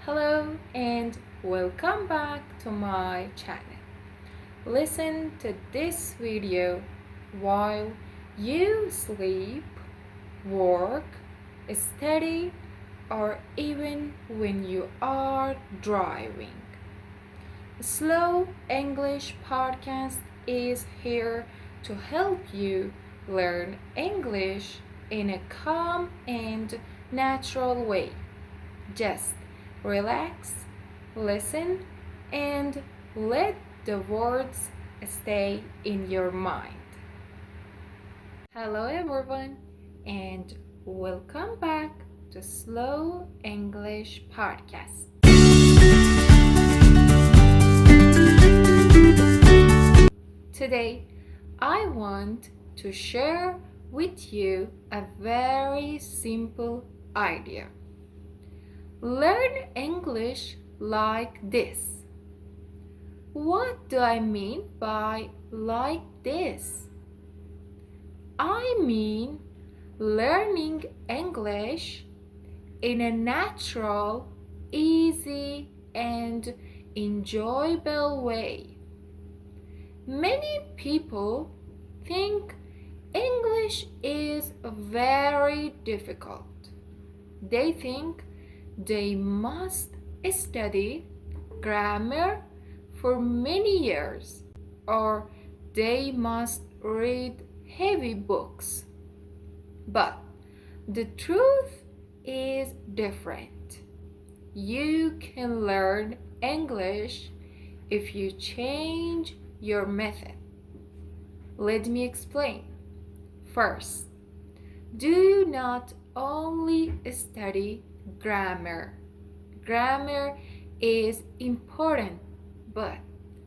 Hello and welcome back to my channel. Listen to this video while you sleep, work, study, or even when you are driving. Slow English Podcast is here to help you learn English in a calm and natural way. Just relax, listen, and let the words stay in your mind. Hello, everyone, and welcome back to Slow English Podcast. Today, I want to share with you a very simple idea. Learn English like this. What do I mean by like this? I mean learning English in a natural, easy, and enjoyable way. Many people think English is very difficult. They think they must study grammar for many years, or they must read heavy books. But the truth is different. You can learn English if you change your method. Let me explain. First, do not only study grammar. Grammar is important, but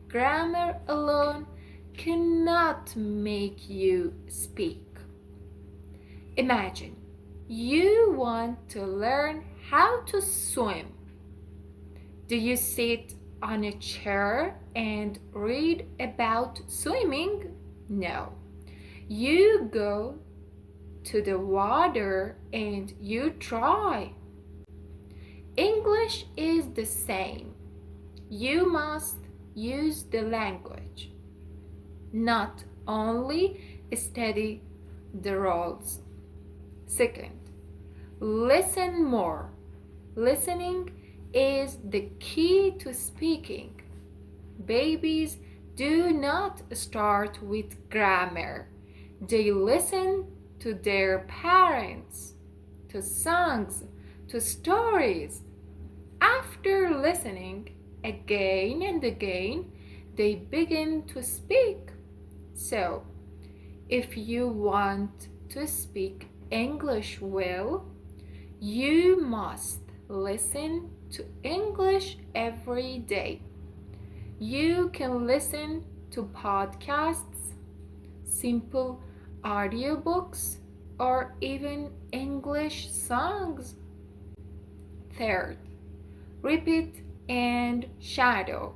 grammar alone cannot make you speak. Imagine you want to learn how to swim. Do you sit on a chair and read about swimming? No. You go to the water and you try. English is the same. You must use the language, not only study the rules. Second, listen more. Listening is the key to speaking. Babies do not start with grammar. They listen to their parents, to songs, to stories. After listening again and again, they begin to speak. So, if you want to speak English well, you must listen to English every day. You can listen to podcasts, simple audiobooks, or even English songs. Third, repeat and shadow.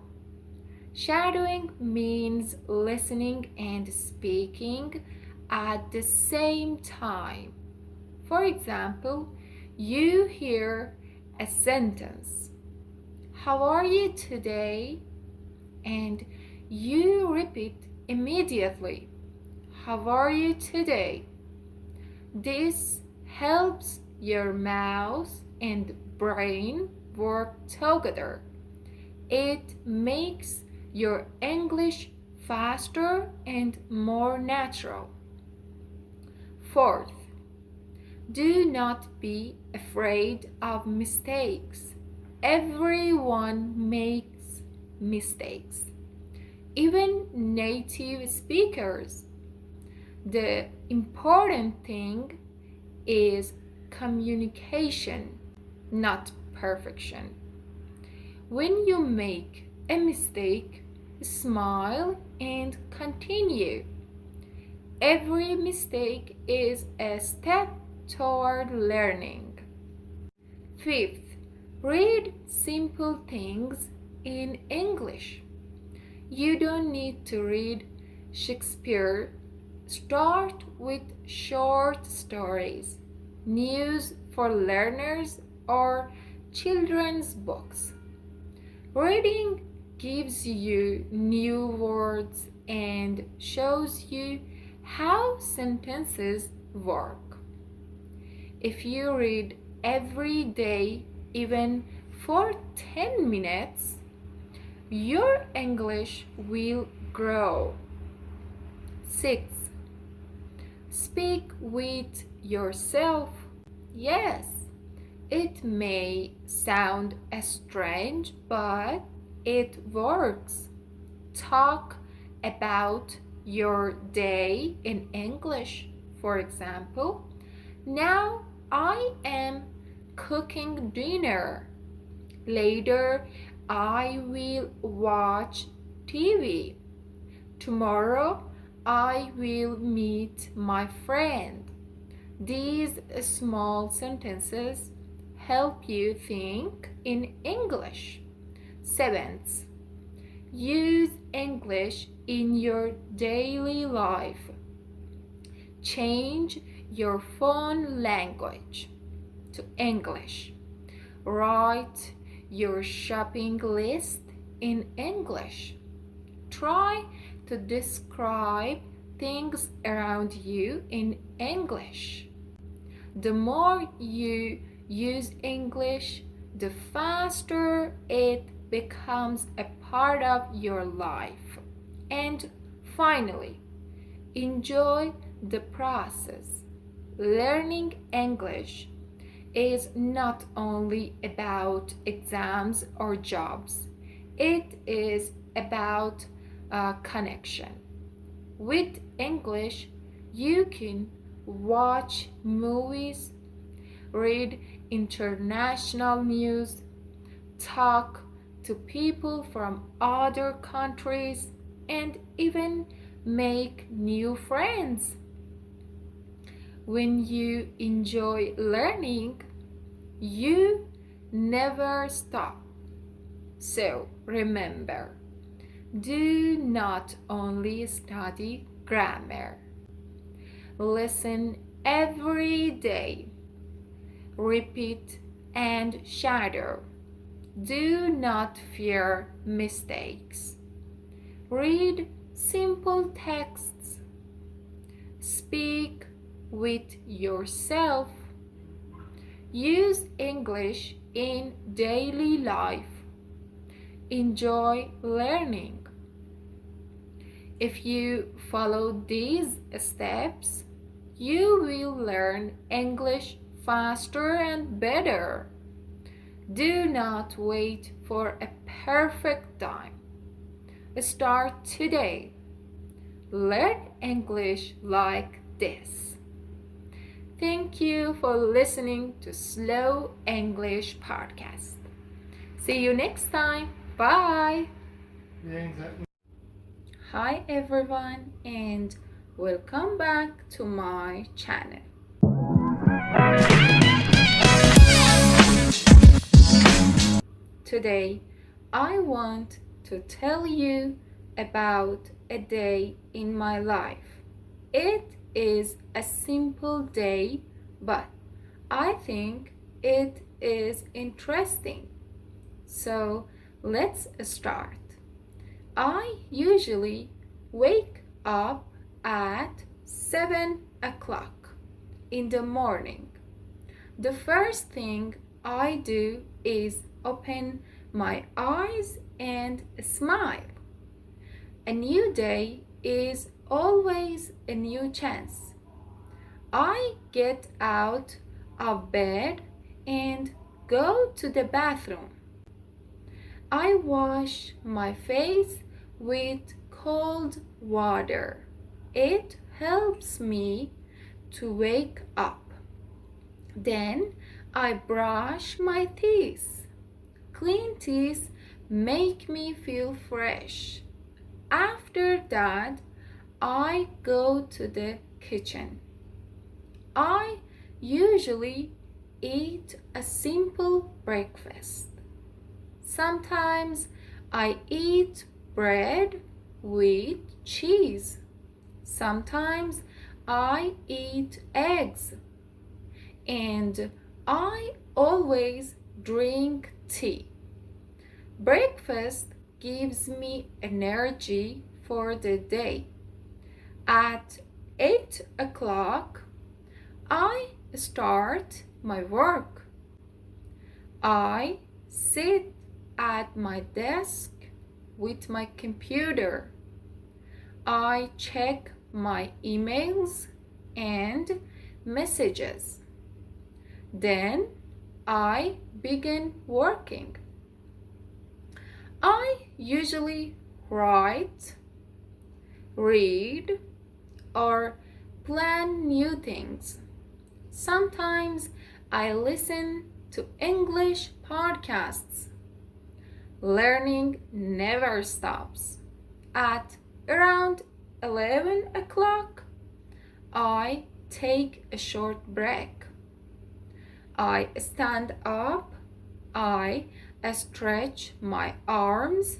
Shadowing means listening and speaking at the same time. For example, you hear a sentence, "How are you today?" and you repeat immediately, "How are you today?" This helps your mouth and brain work together. It makes your English faster and more natural. Fourth, do not be afraid of mistakes. Everyone makes mistakes, even native speakers. The important thing is communication, not perfection. When you make a mistake, smile and continue. Every mistake is a step toward learning. Fifth, read simple things in English. You don't need to read Shakespeare. Start with short stories, news for learners, or children's books. Reading gives you new words and shows you how sentences work. If you read every day, even for 10 minutes, your English will grow. 6. Speak with yourself. Yes, it may sound strange, but it works. Talk about your day in English. For example, now I am cooking dinner. Later, I will watch TV. Tomorrow, I will meet my friend. These small sentences help you think in English. 7th, use English in your daily life. Change your phone language to English. Write your shopping list in English. Try to describe things around you in English. The more you use English, the faster it becomes a part of your life. And finally, enjoy the process. Learning English is not only about exams or jobs, it is about connection. With English, you can watch movies, read international news, talk to people from other countries, and even make new friends. When you enjoy learning, you never stop. So remember, do not only study grammar. Listen every day. Repeat and shadow. Do not fear mistakes. Read simple texts. Speak with yourself. Use English in daily life. Enjoy learning. If you follow these steps, you will learn English faster and better. Do not wait for a perfect time. Start today. Learn English like this. Thank you for listening to Slow English Podcast. See you next time. Bye. Hi everyone and welcome back to my channel. Today I want to tell you about a day in my life. It is a simple day, but I think it is interesting. So let's start. I usually wake up at 7 o'clock in the morning. The first thing I do is open my eyes and smile. A new day is always a new chance. I get out of bed and go to the bathroom. I wash my face with cold water. It helps me to wake up. Then I brush my teeth. Clean teeth make me feel fresh. After that, I go to the kitchen. I usually eat a simple breakfast. Sometimes I eat bread with cheese. Sometimes I eat eggs. And I always drink tea. Breakfast gives me energy for the day. At 8 o'clock, I start my work. I sit at my desk with my computer. I check my emails and messages. Then I begin working. I usually write, read, or plan new things. Sometimes I listen to English podcasts. Learning never stops. At around 11 o'clock, I take a short break. I stand up, I stretch my arms,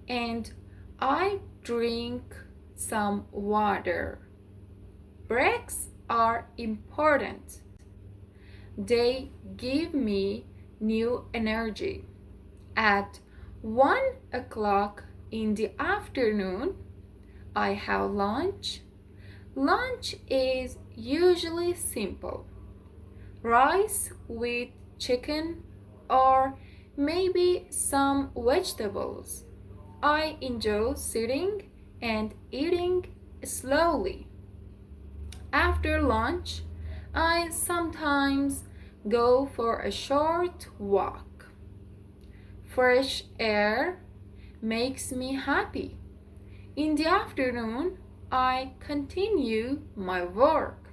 and I drink some water. Breaks are important. They give me new energy. At 1 o'clock in the afternoon, I have lunch. Lunch is usually simple: rice with chicken or maybe some vegetables. I enjoy sitting and eating slowly. After lunch, I sometimes go for a short walk. Fresh air makes me happy. In the afternoon, I continue my work.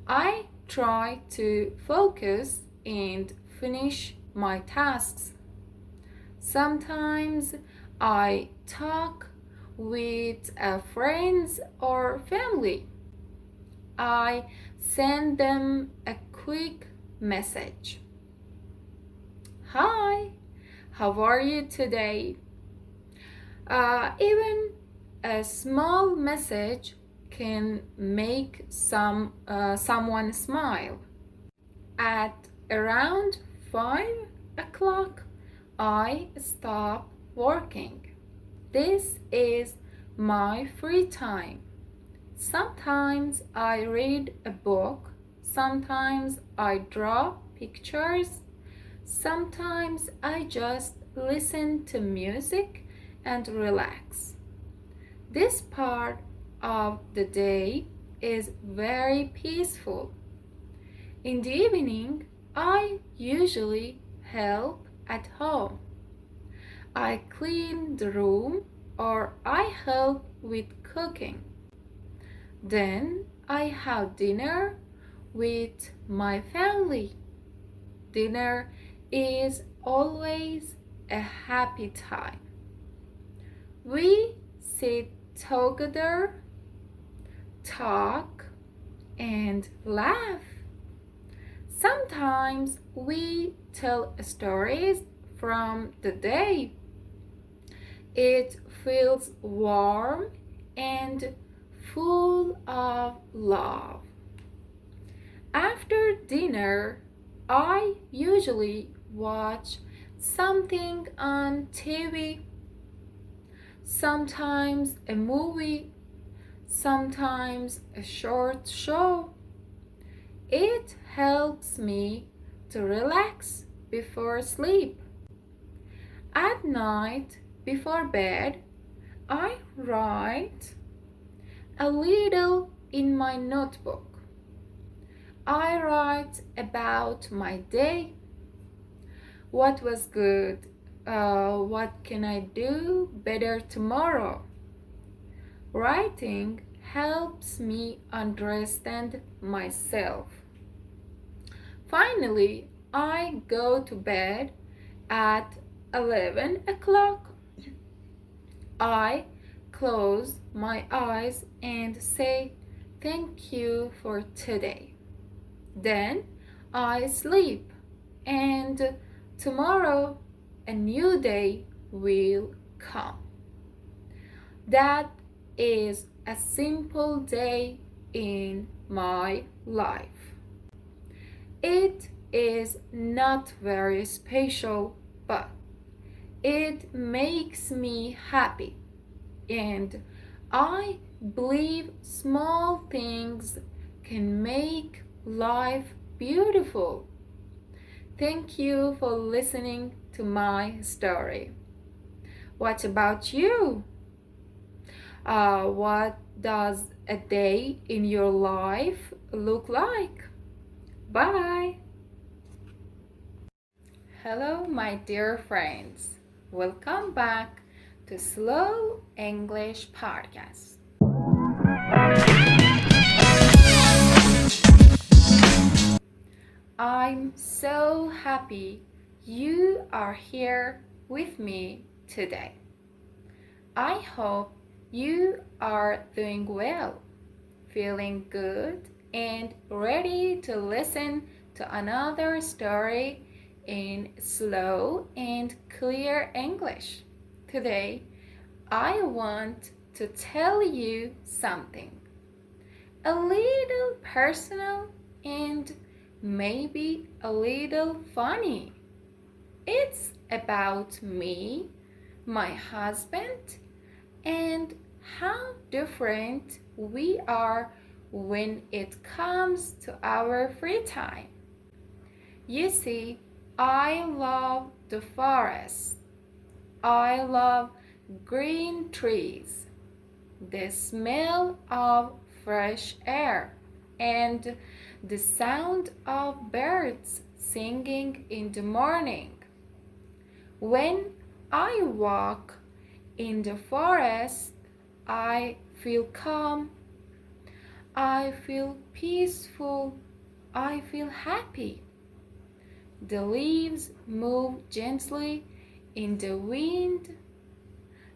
I try to focus and finish my tasks. Sometimes I talk with friends or family. I send them a quick message. Hi, how are you today? Even a small message can make someone smile. At around 5 o'clock, I stop working. This is my free time. Sometimes I read a book, sometimes I draw pictures, sometimes I just listen to music and relax. This part of the day is very peaceful. In the evening, I usually help at home. I clean the room or I help with cooking. Then I have dinner with my family. Dinner is always a happy time. We sit together, talk, and laugh. Sometimes we tell stories from the day. It feels warm and full of love. After dinner, I usually watch something on TV, sometimes a movie, sometimes a short show. It helps me to relax before sleep. At night, before bed, I write a little in my notebook. I write about my day. What was good? What can I do better tomorrow? Writing helps me understand myself. Finally, I go to bed at 11 o'clock. I close my eyes and say thank you for today. Then I sleep, and tomorrow a new day will come. That is a simple day in my life. It is not very special, but it makes me happy. And I believe small things can make life beautiful. Thank you for listening to my story. What about you? What does a day in your life look like? Bye. Hello, my dear friends. Welcome back to Slow English Podcast. I'm so happy you are here with me today. I hope you are doing well, feeling good, and ready to listen to another story in slow and clear English. Today, I want to tell you something a little personal and maybe a little funny. It's about me, my husband, and how different we are when it comes to our free time. You see, I love the forest. I love green trees, the smell of fresh air, and the sound of birds singing in the morning. When I walk in the forest, I feel calm, I feel peaceful, I feel happy. The leaves move gently in the wind.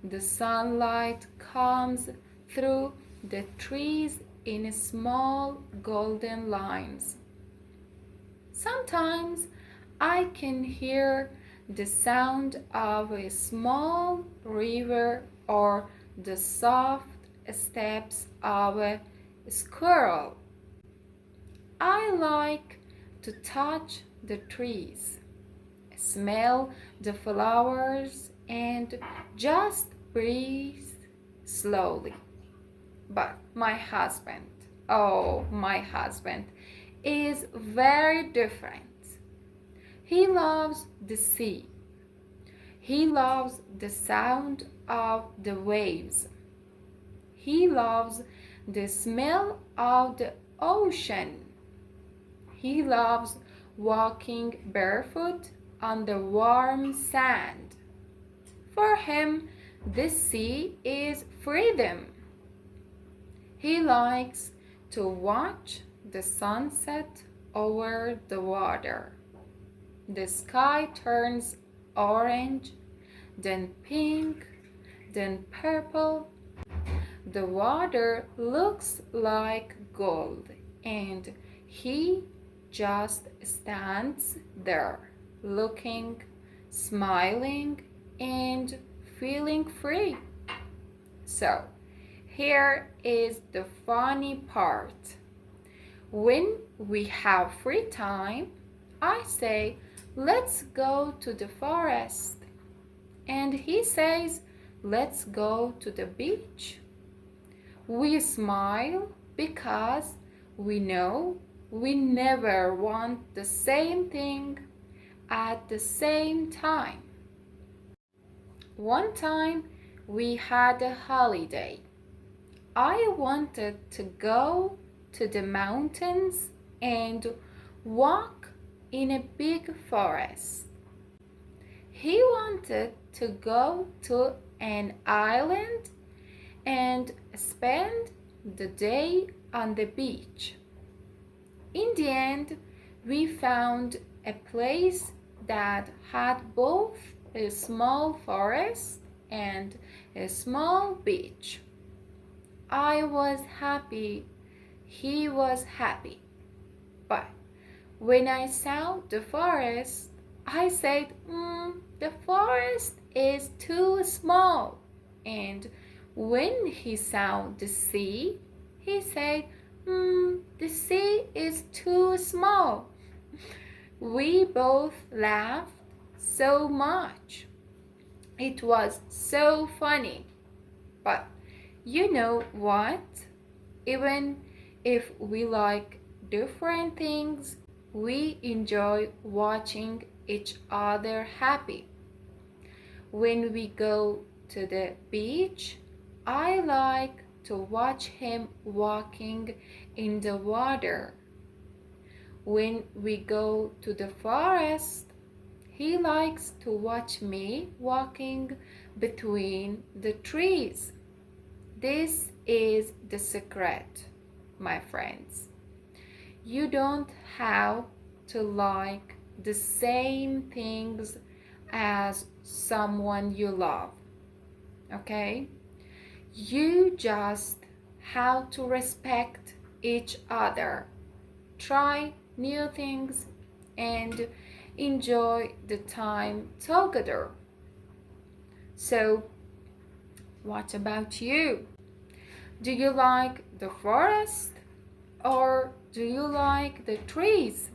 The sunlight comes through the trees in small golden lines. Sometimes I can hear the sound of a small river or the soft steps of a squirrel. I like to touch the trees, smell the flowers, and just breathe slowly. But my husband, oh, my husband is very different. He loves the sea. He loves the sound of the waves. He loves the smell of the ocean. He loves walking barefoot on the warm sand. For him, the sea is freedom. He likes to watch the sunset over the water. The sky turns orange, then pink, then purple. The water looks like gold, and he just stands there, looking, smiling, and feeling free. So, here is the funny part. When we have free time, I say, let's go to the forest. And he says, let's go to the beach. We smile because we know we never want the same thing at the same time. One time we had a holiday. I wanted to go to the mountains and walk in a big forest. He wanted to go to an island and spend the day on the beach. In the end, we found a place that had both a small forest and a small beach. I was happy, he was happy. But when I saw the forest, I said, the forest is too small. And when he saw the sea, he said, the sea is too small. We both laughed so much. It was so funny. But you know what? Even if we like different things, we enjoy watching each other happy. When we go to the beach, I like to watch him walking in the water. When we go to the forest, he likes to watch me walking between the trees. This is the secret, my friends. You don't have to like the same things as someone you love, okay? You just have to respect each other, try new things, and enjoy the time together. So, what about you? Do you like the forest or do you like the trees?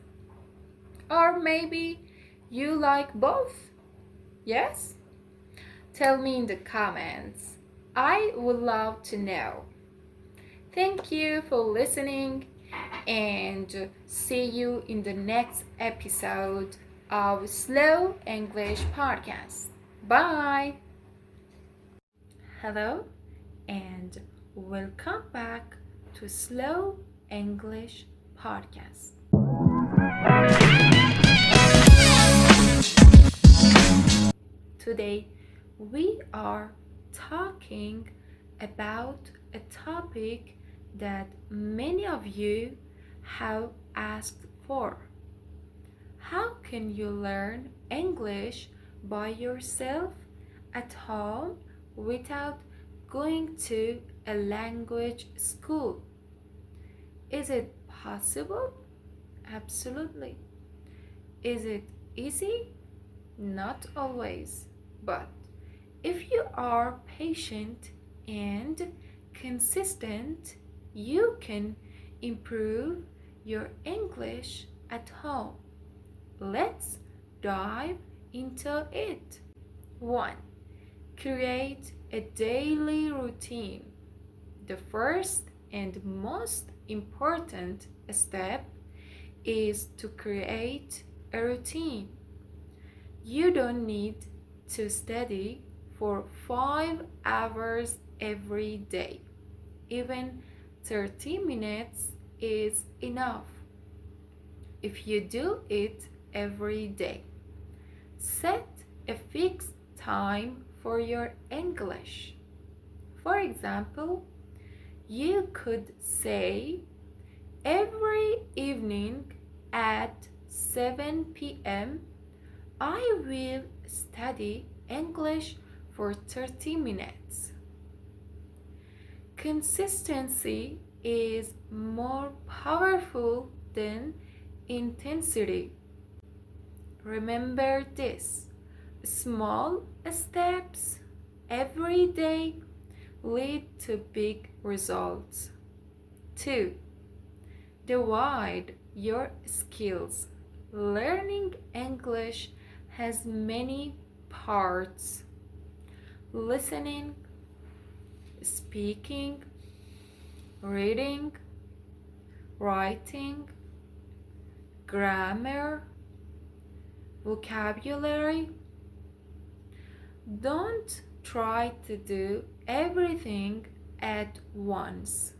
Or maybe you like both? Yes? Tell me in the comments. I would love to know. Thank you for listening and see you in the next episode of Slow English Podcast. Bye. Hello and welcome back to Slow English Podcast. Today we are talking about a topic that many of you have asked for. How can you learn English by yourself at home without going to a language school? Is it possible? Absolutely. Is it easy? Not always. But if you are patient and consistent, you can improve your English at home. Let's dive into it. 1. Create a daily routine. The first and most important step is to create a routine. You don't need to study for 5 hours every day. Even 30 minutes is enough if you do it every day. Set a fixed time for your English. For example, you could say every evening at 7 p.m. I will study English for 30 minutes. Consistency is more powerful than intensity. Remember this: small steps every day lead to big results. 2. Divide your skills. Learning English has many parts: listening, speaking, reading, writing, grammar, vocabulary. Don't try to do everything at once.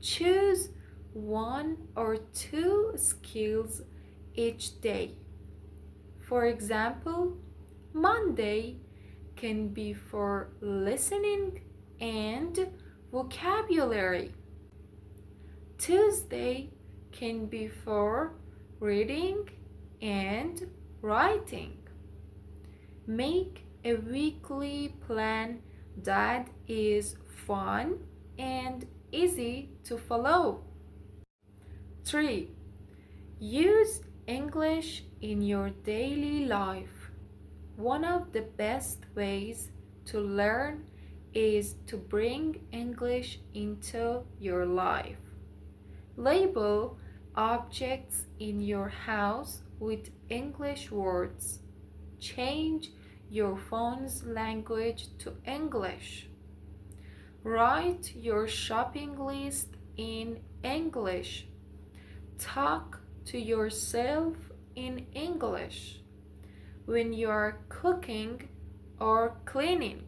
Choose 1 or 2 skills each day. For example, Monday can be for listening and vocabulary. Tuesday can be for reading and writing. Make a weekly plan that is fun and easy to follow. 3. Use English in your daily life. One of the best ways to learn is to bring English into your life. Label objects in your house with English words. Change your phone's language to English. Write your shopping list in English. Talk to yourself in English when you are cooking or cleaning.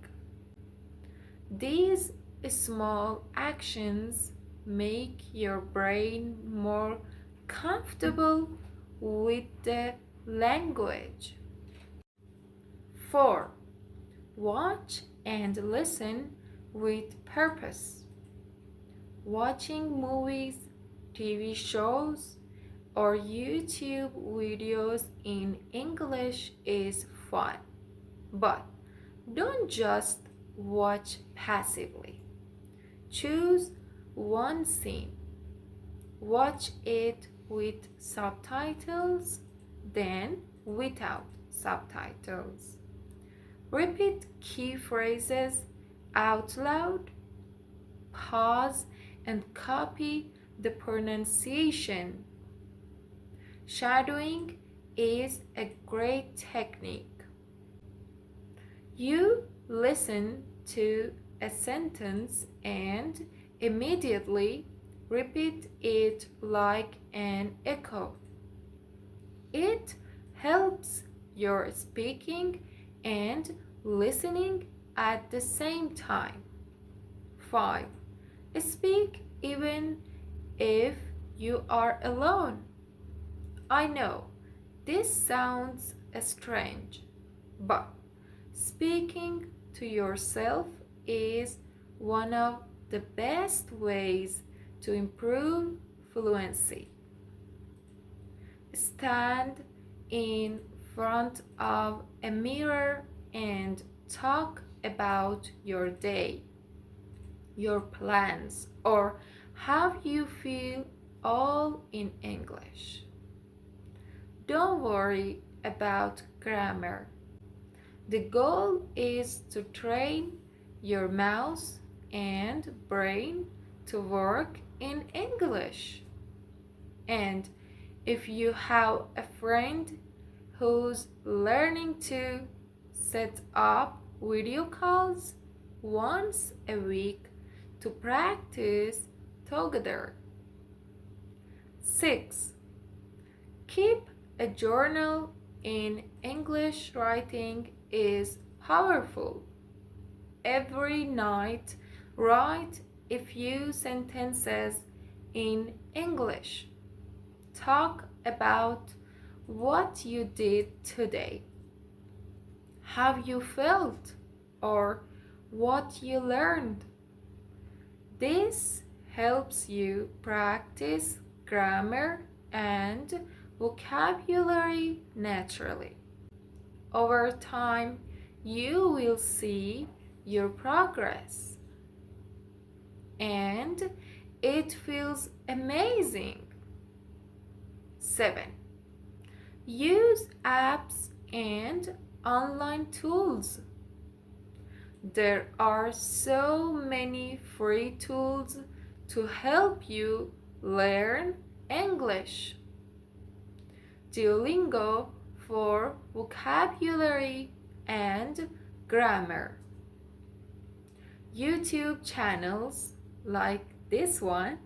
These small actions make your brain more comfortable with the language. 4. Watch and listen with purpose. Watching movies, TV shows, or YouTube videos in English is fun, but don't just watch passively. Choose one scene, watch it with subtitles, then without subtitles. Repeat key phrases out loud, pause and copy the pronunciation. Shadowing is a great technique. You listen to a sentence and immediately repeat it like an echo. It helps your speaking and listening at the same time. 5. Speak even if you are alone. I know this sounds strange, but speaking to yourself is one of the best ways to improve fluency. Stand in front of a mirror and talk about your day, your plans, or how you feel, all in English. Don't worry about grammar. The goal is to train your mouth and brain to work in English. And if you have a friend who's learning to set up video calls once a week to practice together. 6. Keep a journal in English. Writing is powerful. Every night, write a few sentences in English. Talk about what you did today, how you felt, or what you learned. This helps you practice grammar and vocabulary naturally. Over time, you will see your progress, and it feels amazing. 7. Use apps and online tools. There are so many free tools to help you learn English. Duolingo for vocabulary and grammar. YouTube channels like this one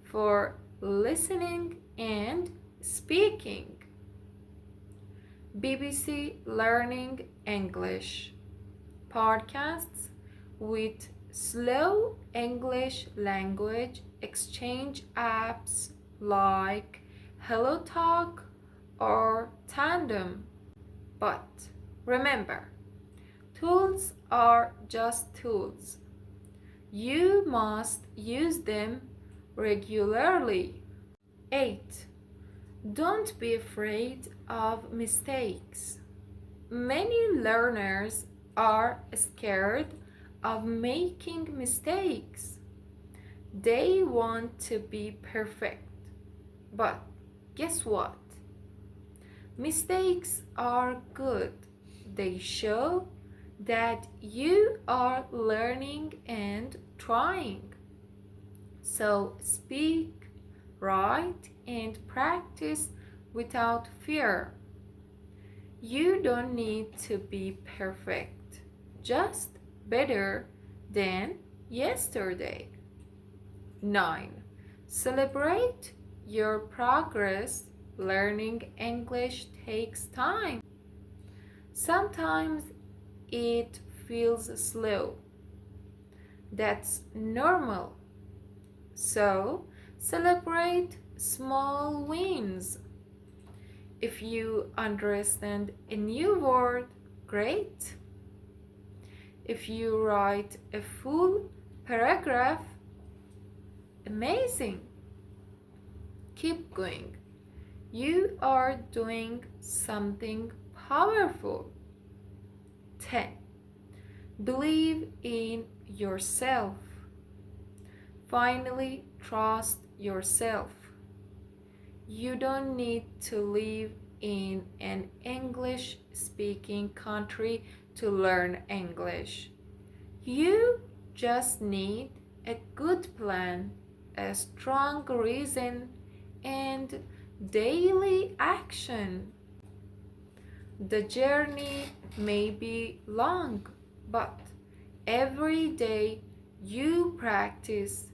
for listening and speaking. BBC Learning English podcasts with slow English language exchange apps like HelloTalk or Tandem. But remember, tools are just tools. You must use them regularly. 8. Don't be afraid of mistakes. Many learners are scared of making mistakes. They want to be perfect. But guess what? Mistakes are good. They show that you are learning and trying. So speak, write, and practice without fear. You don't need to be perfect, just better than yesterday. 9. Celebrate your progress. Learning English takes time. Sometimes it feels slow. That's normal. So, celebrate small wins. If you understand a new word, great. If you write a full paragraph, amazing. Keep going. You are doing something powerful. 10. Believe in yourself. Finally, trust yourself. You don't need to live in an English speaking country to learn English. You just need a good plan, a strong reason, and daily action. The journey may be long, but every day you practice,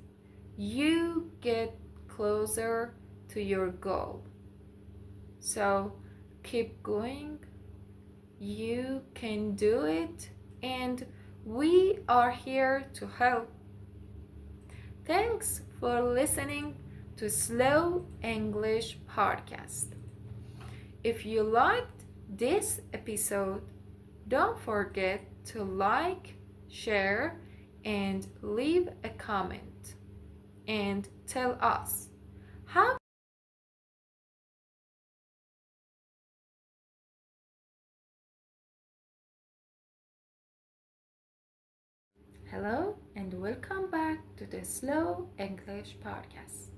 you get closer to your goal. So keep going, you can do it, and we are here to help. Thanks for listening to Slow English Podcast. If you liked this episode, don't forget to like, share, and leave a comment. And tell us how. Hello and welcome back to the Slow English Podcast.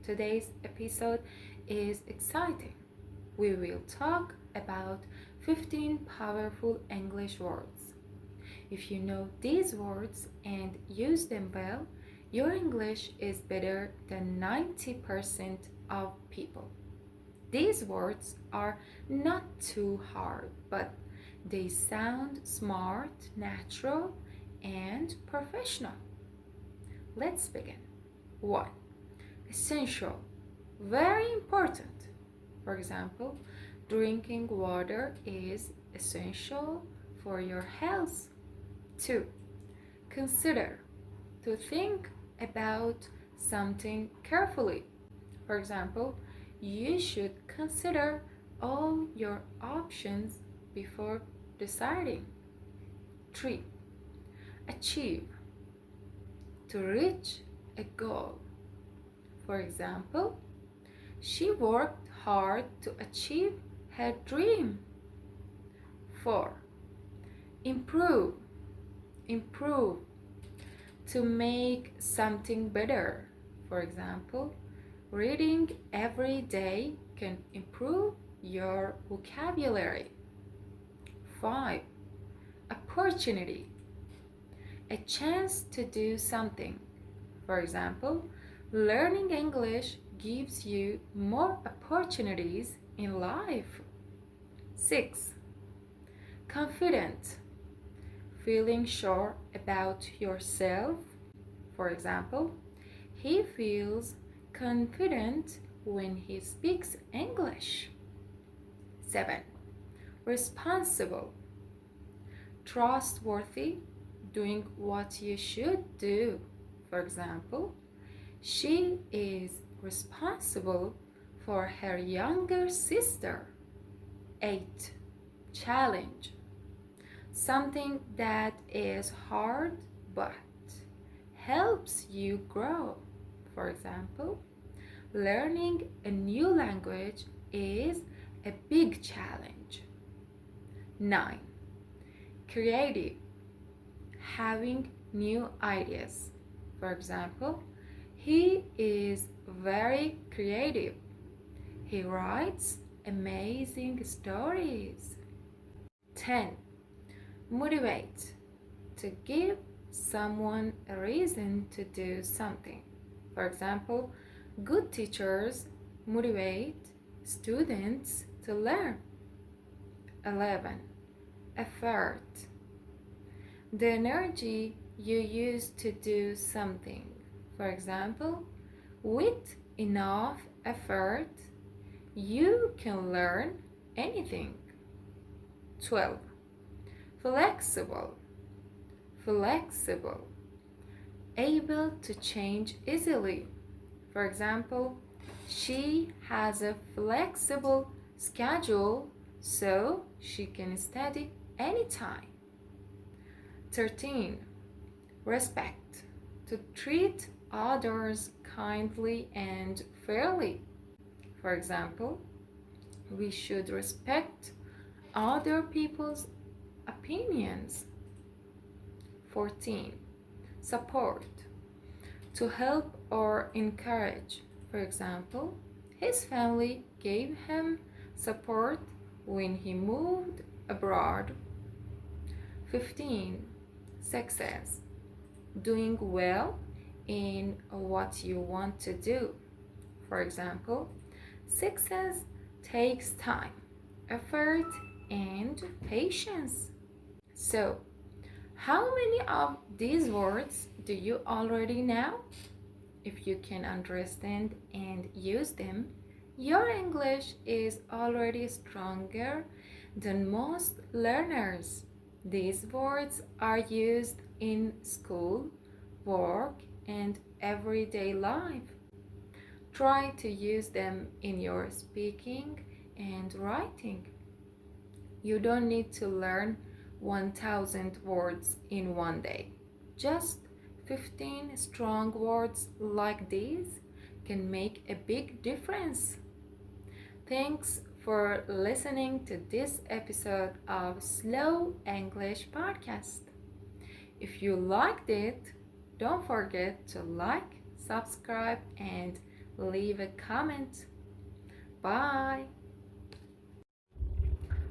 Today's episode is exciting. We will talk about 15 powerful English words. If you know these words and use them well, your English is better than 90% of people. These words are not too hard, but they sound smart, natural, and professional. Let's begin. 1. Essential. Very important. For example, drinking water is essential for your health. 2. Consider. To think about something carefully. For example, you should consider all your options before deciding. 3. Achieve. To reach a goal. For example, she worked hard to achieve her dream. 4. Improve. Improve. To make something better. For example, reading every day can improve your vocabulary. 5. Opportunity. A chance to do something. For example, learning English gives you more opportunities in life. 6. Confident. Feeling sure about yourself. For example, he feels confident when he speaks English. 7. Responsible. Trustworthy, doing what you should do. For example, she is responsible for her younger sister. 8. Challenge. Something that is hard but helps you grow. For example, learning a new language is a big challenge. 9. Creative. Having new ideas. For example, he is very creative. He writes amazing stories. 10. Motivate. To give someone a reason to do something. For example, good teachers motivate students to learn. 11. Effort. The energy you use to do something. For example, with enough effort, you can learn anything. 12. Flexible. Flexible. Able to change easily. For example, she has a flexible schedule so she can study anytime. 13. Respect. To treat others kindly and fairly. For example, we should respect other people's opinions. 14. Support. To help or encourage. For example, his family gave him support when he moved abroad. 15. Success. Doing well in what you want to do. For example, success takes time, effort, and patience. So, how many of these words do you already know? If you can understand and use them, your English is already stronger than most learners. These words are used in school, work, and everyday life. Try to use them in your speaking and writing. You don't need to learn 1000 words in one day. Just 15 strong words like these can make a big difference. Thanks for listening to this episode of Slow English Podcast. If you liked it, don't forget to like, subscribe, and leave a comment. Bye.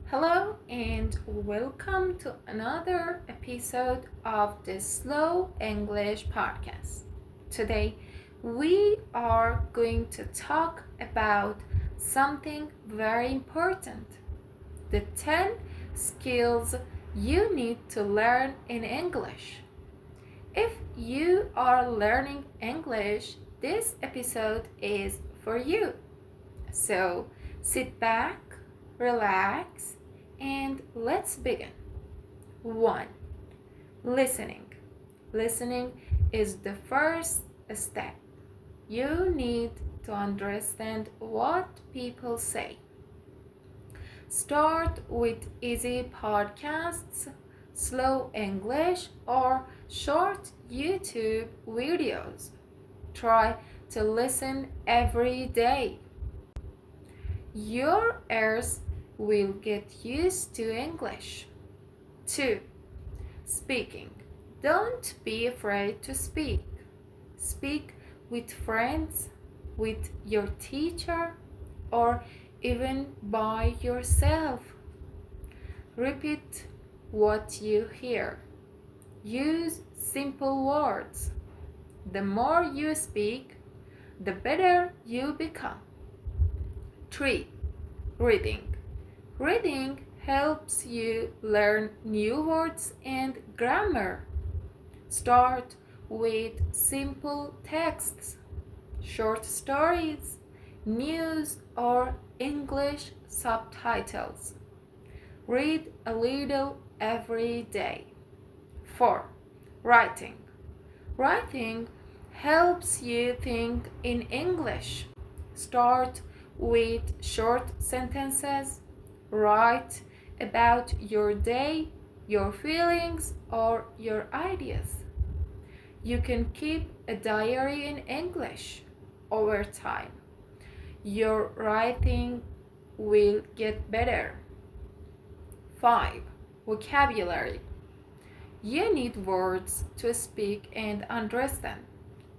Hello and welcome to another episode of the Slow English Podcast. Today we are going to talk about something very important. The 10 skills you need to learn in English. If you are learning English, this episode is for you. So sit back, relax, and let's begin. 1. Listening. Listening is the first step. You need to understand what people say. Start with easy podcasts, slow English, or short YouTube videos. Try to listen every day. Your ears will get used to English. 2. Speaking. Don't be afraid to speak. Speak with friends, with your teacher, or even by yourself. Repeat what you hear. Use simple words. The more you speak, the better you become. 3. Reading. Reading helps you learn new words and grammar. Start with simple texts, short stories, news, or English subtitles. Read a little every day. 4. Writing. Writing helps you think in English. Start with short sentences. Write about your day, your feelings, or your ideas. You can keep a diary in English. Over time, your writing will get better. 5. Vocabulary. You need words to speak and understand.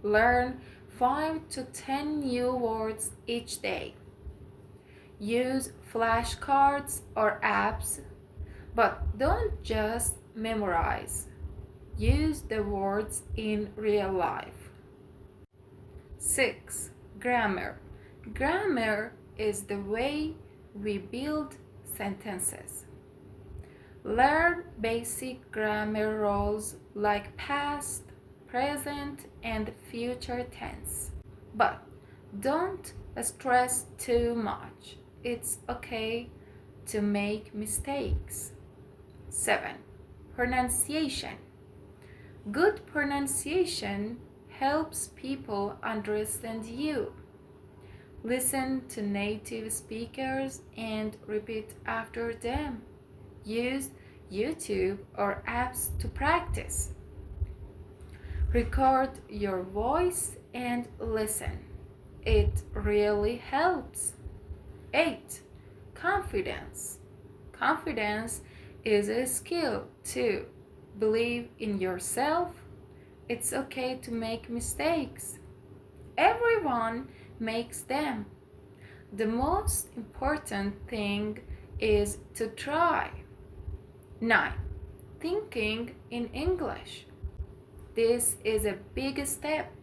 Learn 5 to 10 new words each day. Use flashcards or apps, but don't just memorize. Use the words in real life. 6. Grammar. Grammar is the way we build sentences. Learn basic grammar rules like past, present, and future tense. But don't stress too much. It's okay to make mistakes. 7. Pronunciation. Good pronunciation helps people understand you. Listen to native speakers and repeat after them. Use YouTube or apps to practice. Record your voice and listen. It really helps. 8. Confidence. Confidence is a skill too. Believe in yourself. It's okay to make mistakes. Everyone makes them. The most important thing is to try. 9. Thinking in English. This is a big step.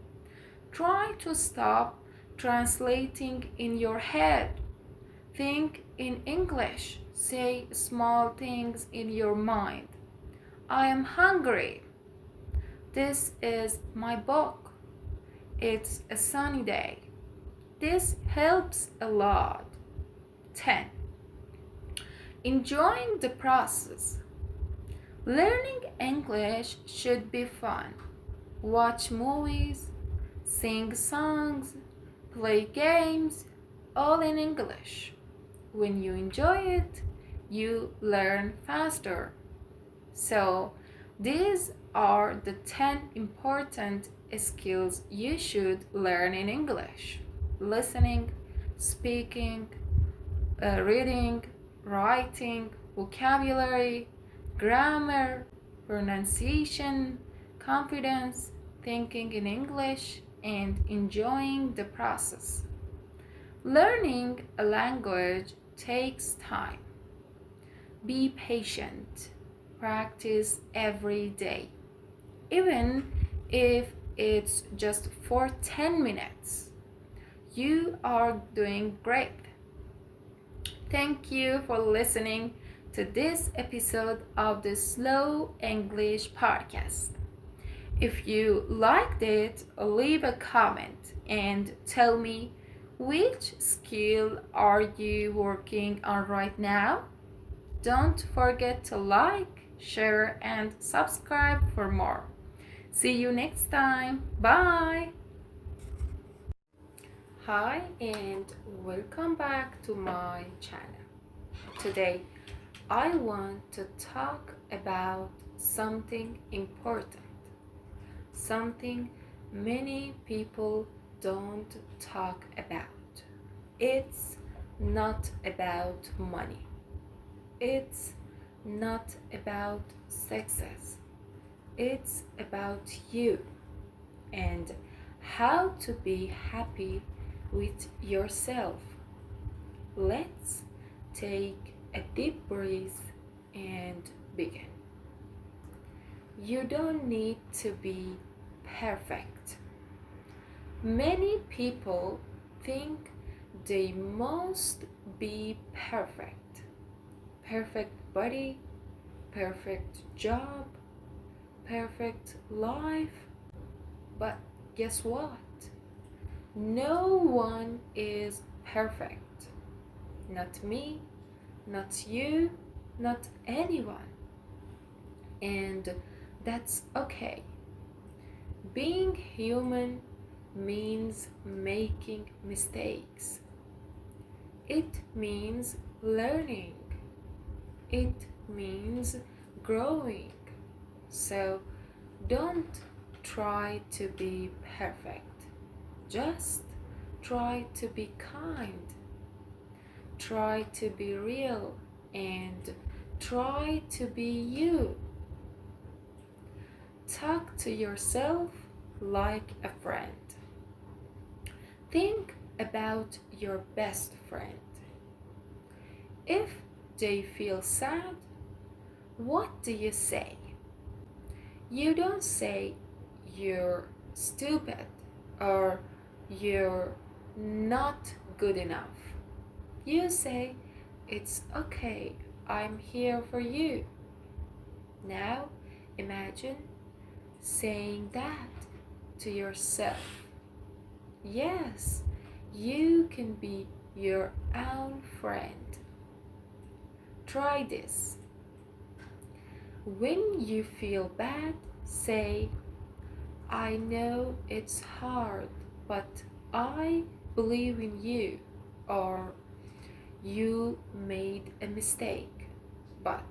Try to stop translating in your head. Think in English. Say small things in your mind. I am hungry. This is my book. It's a sunny day. This helps a lot. 10. Enjoying the process. Learning English should be fun. Watch movies, sing songs, play games, all in English. When you enjoy it, you learn faster. So, these are the 10 important skills you should learn in English: listening, speaking, reading, writing, vocabulary, grammar, pronunciation, confidence, thinking in English, and enjoying the process. Learning a language takes time. Be patient. Practice every day. Even if it's just for 10 minutes, you are doing great. Thank you for listening to this episode of the Slow English podcast. If you liked it, leave a comment and tell me which skill are you working on right now. Don't forget to like, share, and subscribe for more. See you next time. Bye. Hi, and welcome back to my channel. Today, I want to talk about something important, something many people don't talk about. It's not about money. It's not about success. It's about you and how to be happy with yourself. Let's take a deep breath and begin. You don't need to be perfect. Many people think they must be perfect. Perfect body, perfect job, perfect life. But guess what? No one is perfect. Not me, not you, not anyone. And that's okay. Being human means making mistakes. It means learning. It means growing. So don't try to be perfect. Just try to be kind. Try to be real and try to be you. Talk to yourself like a friend. Think about your best friend. If they feel sad, what do you say? You don't say you're stupid or you're not good enough. You say, it's okay, I'm here for you. Now imagine saying that to yourself. Yes, you can be your own friend. Try this. When you feel bad, say, I know it's hard, but I believe in you. Or you made a mistake, but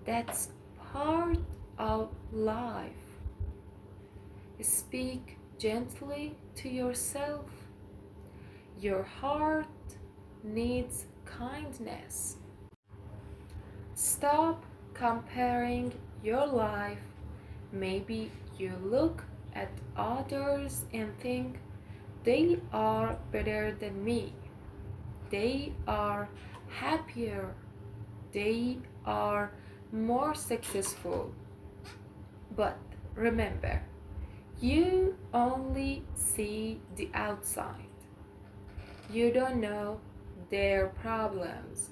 that's part of life. Speak gently to yourself. Your heart needs kindness. Stop comparing your life. Maybe you look at others and think they are better than me. They are happier. They are more successful. But remember, you only see the outside. You don't know their problems.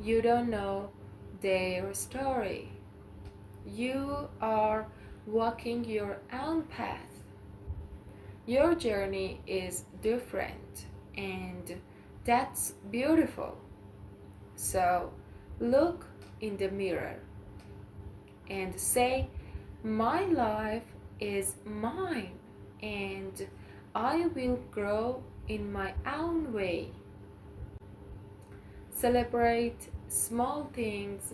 You don't know their story. You are walking your own path. Your journey is different, and that's beautiful. So look in the mirror and say, my life is mine, and I will grow in my own way. Celebrate small things.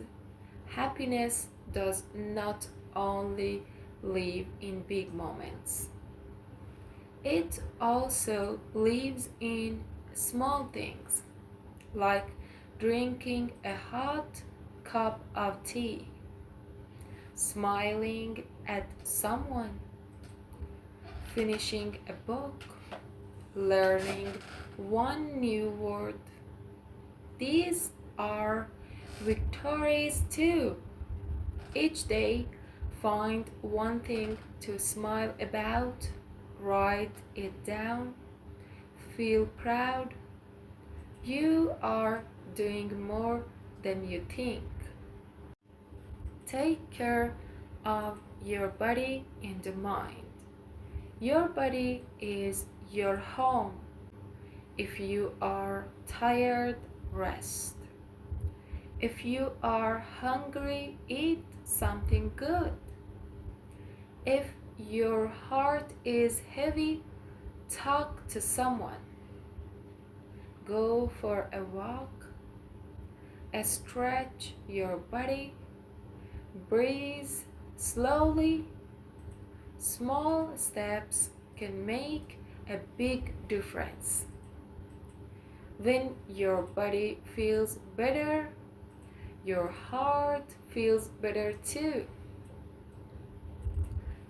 Happiness does not only live in big moments, it also lives in small things, like drinking a hot cup of tea, smiling at someone, finishing a book, learning one new word. These are victories too. Each day, find one thing to smile about, write it down, feel proud. You are doing more than you think. Take care of your body and mind. Your body is your home. If you are tired, rest. If you are hungry, eat something good. If your heart is heavy, talk to someone. Go for a walk. Stretch your body. Breathe slowly. Small steps can make a big difference. When your body feels better, your heart feels better too.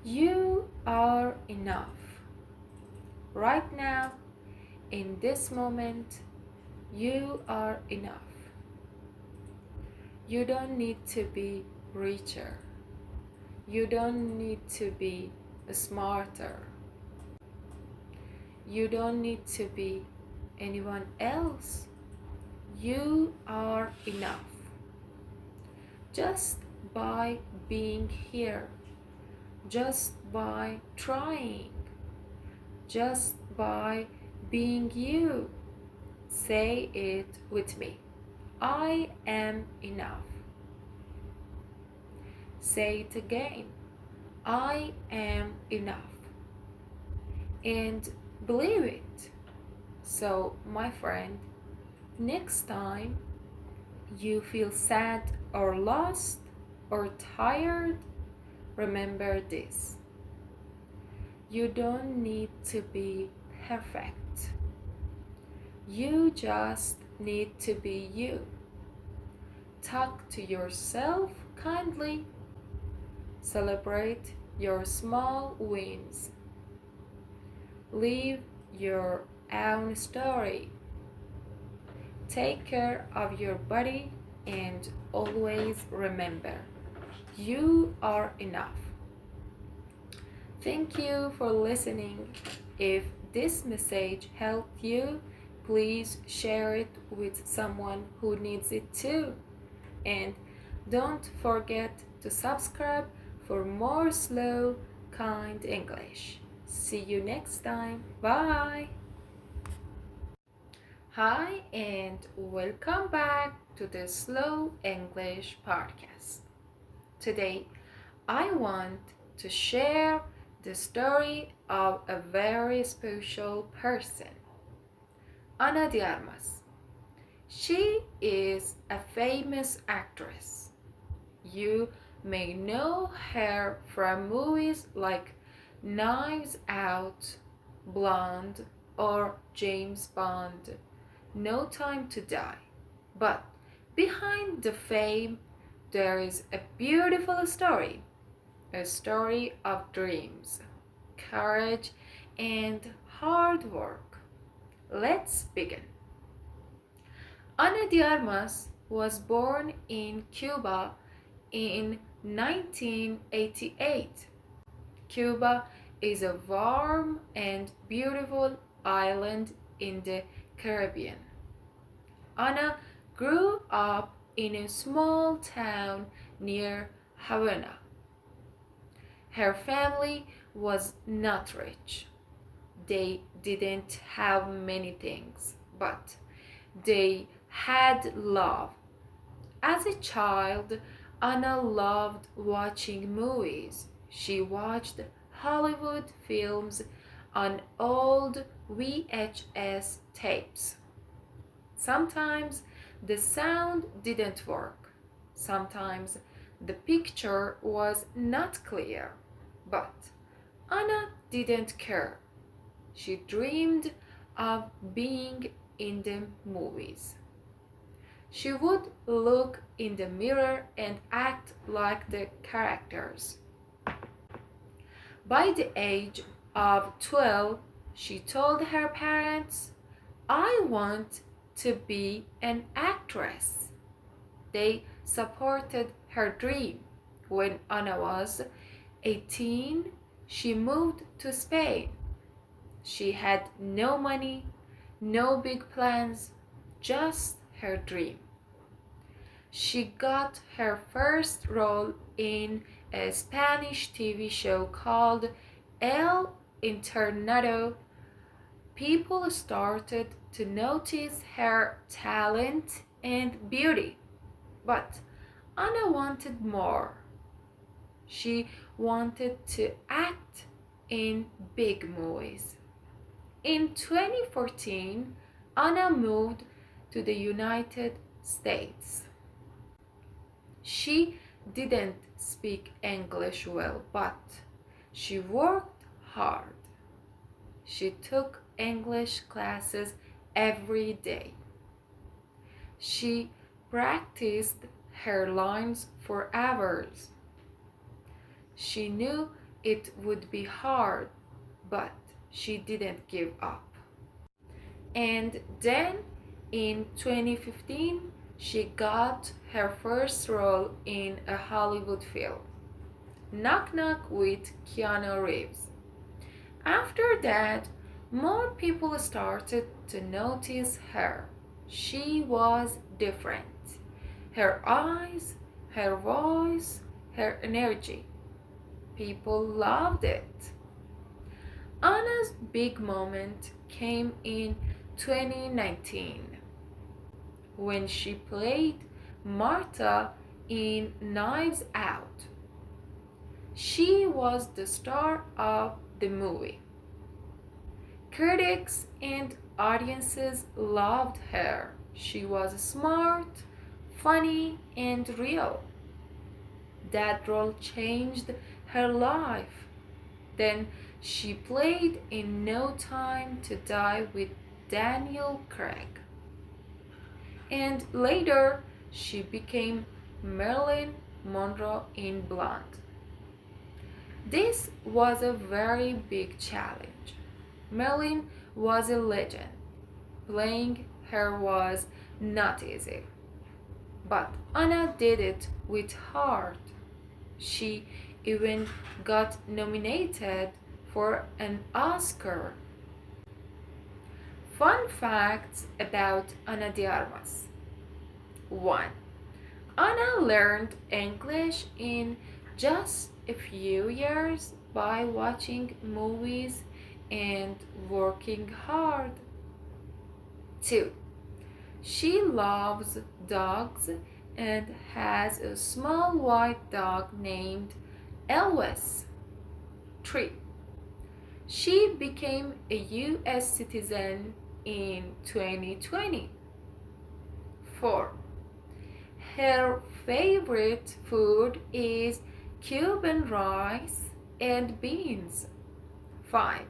You are enough. Right now, in this moment, you are enough. You don't need to be richer. You don't need to be smarter. You don't need to be anyone else. You are enough. Just by being here, just by trying, just by being you. Say it with me. I am enough. Say it again. I am enough. And believe it. So, my friend, next time you feel sad or lost or tired, remember this. You don't need to be perfect. You just need to be you. Talk to yourself kindly. Celebrate your small wins. Live your own story. Take care of your body and always remember, you are enough. Thank you for listening. If this message helped you, please share it with someone who needs it too. And don't forget to subscribe for more slow, kind English. See you next time. Bye. Hi, and welcome back to the Slow English podcast. Today, I want to share the story of a very special person, Ana de Armas. She is a famous actress. You may know her from movies like Knives Out, Blonde, or James Bond, No Time to Die. But behind the fame, there is a beautiful story, a story of dreams, courage, and hard work. Let's begin. Ana de Armas was born in Cuba in 1988. Cuba is a warm and beautiful island in the Caribbean. Ana grew up in a small town near Havana. Her family was not rich. They didn't have many things, but they had love. As a child, Anna loved watching movies. She watched Hollywood films on old VHS tapes. Sometimes the sound didn't work. Sometimes the picture was not clear. But Anna didn't care. She dreamed of being in the movies. She would look in the mirror and act like the characters. By the age of 12, she told her parents, "I want to be an actress." They supported her dream. When Anna was 18, she moved to Spain. She had no money, no big plans, just her dream. She got her first role in a Spanish TV show called El Internado. People started to notice her talent and beauty, but Anna wanted more. She wanted to act in big movies. In 2014, Anna moved to the United States. She didn't speak English well, but she worked hard. She took English classes every day. She practiced her lines for hours. She knew it would be hard, but she didn't give up. And then in 2015, she got her first role in a Hollywood film, Knock Knock with Keanu Reeves. After that, more people started to notice her. She was different. Her eyes, her voice, her energy. People loved it. Anna's big moment came in 2019 when she played Martha in Knives Out. She was the star of the movie. Critics and audiences loved her. She was smart, funny, and real. That role changed her life. Then she played in No Time to Die with Daniel Craig. And later, she became Marilyn Monroe in Blonde. This was a very big challenge. Marilyn was a legend. Playing her was not easy. But Anna did it with heart. She even got nominated for an Oscar. Fun facts about Ana de Armas. 1. Ana learned English in just a few years by watching movies and working hard. 2. She loves dogs and has a small white dog named Elvis. 3. She became a US citizen in 2020. 4. Her favorite food is Cuban rice and beans. 5.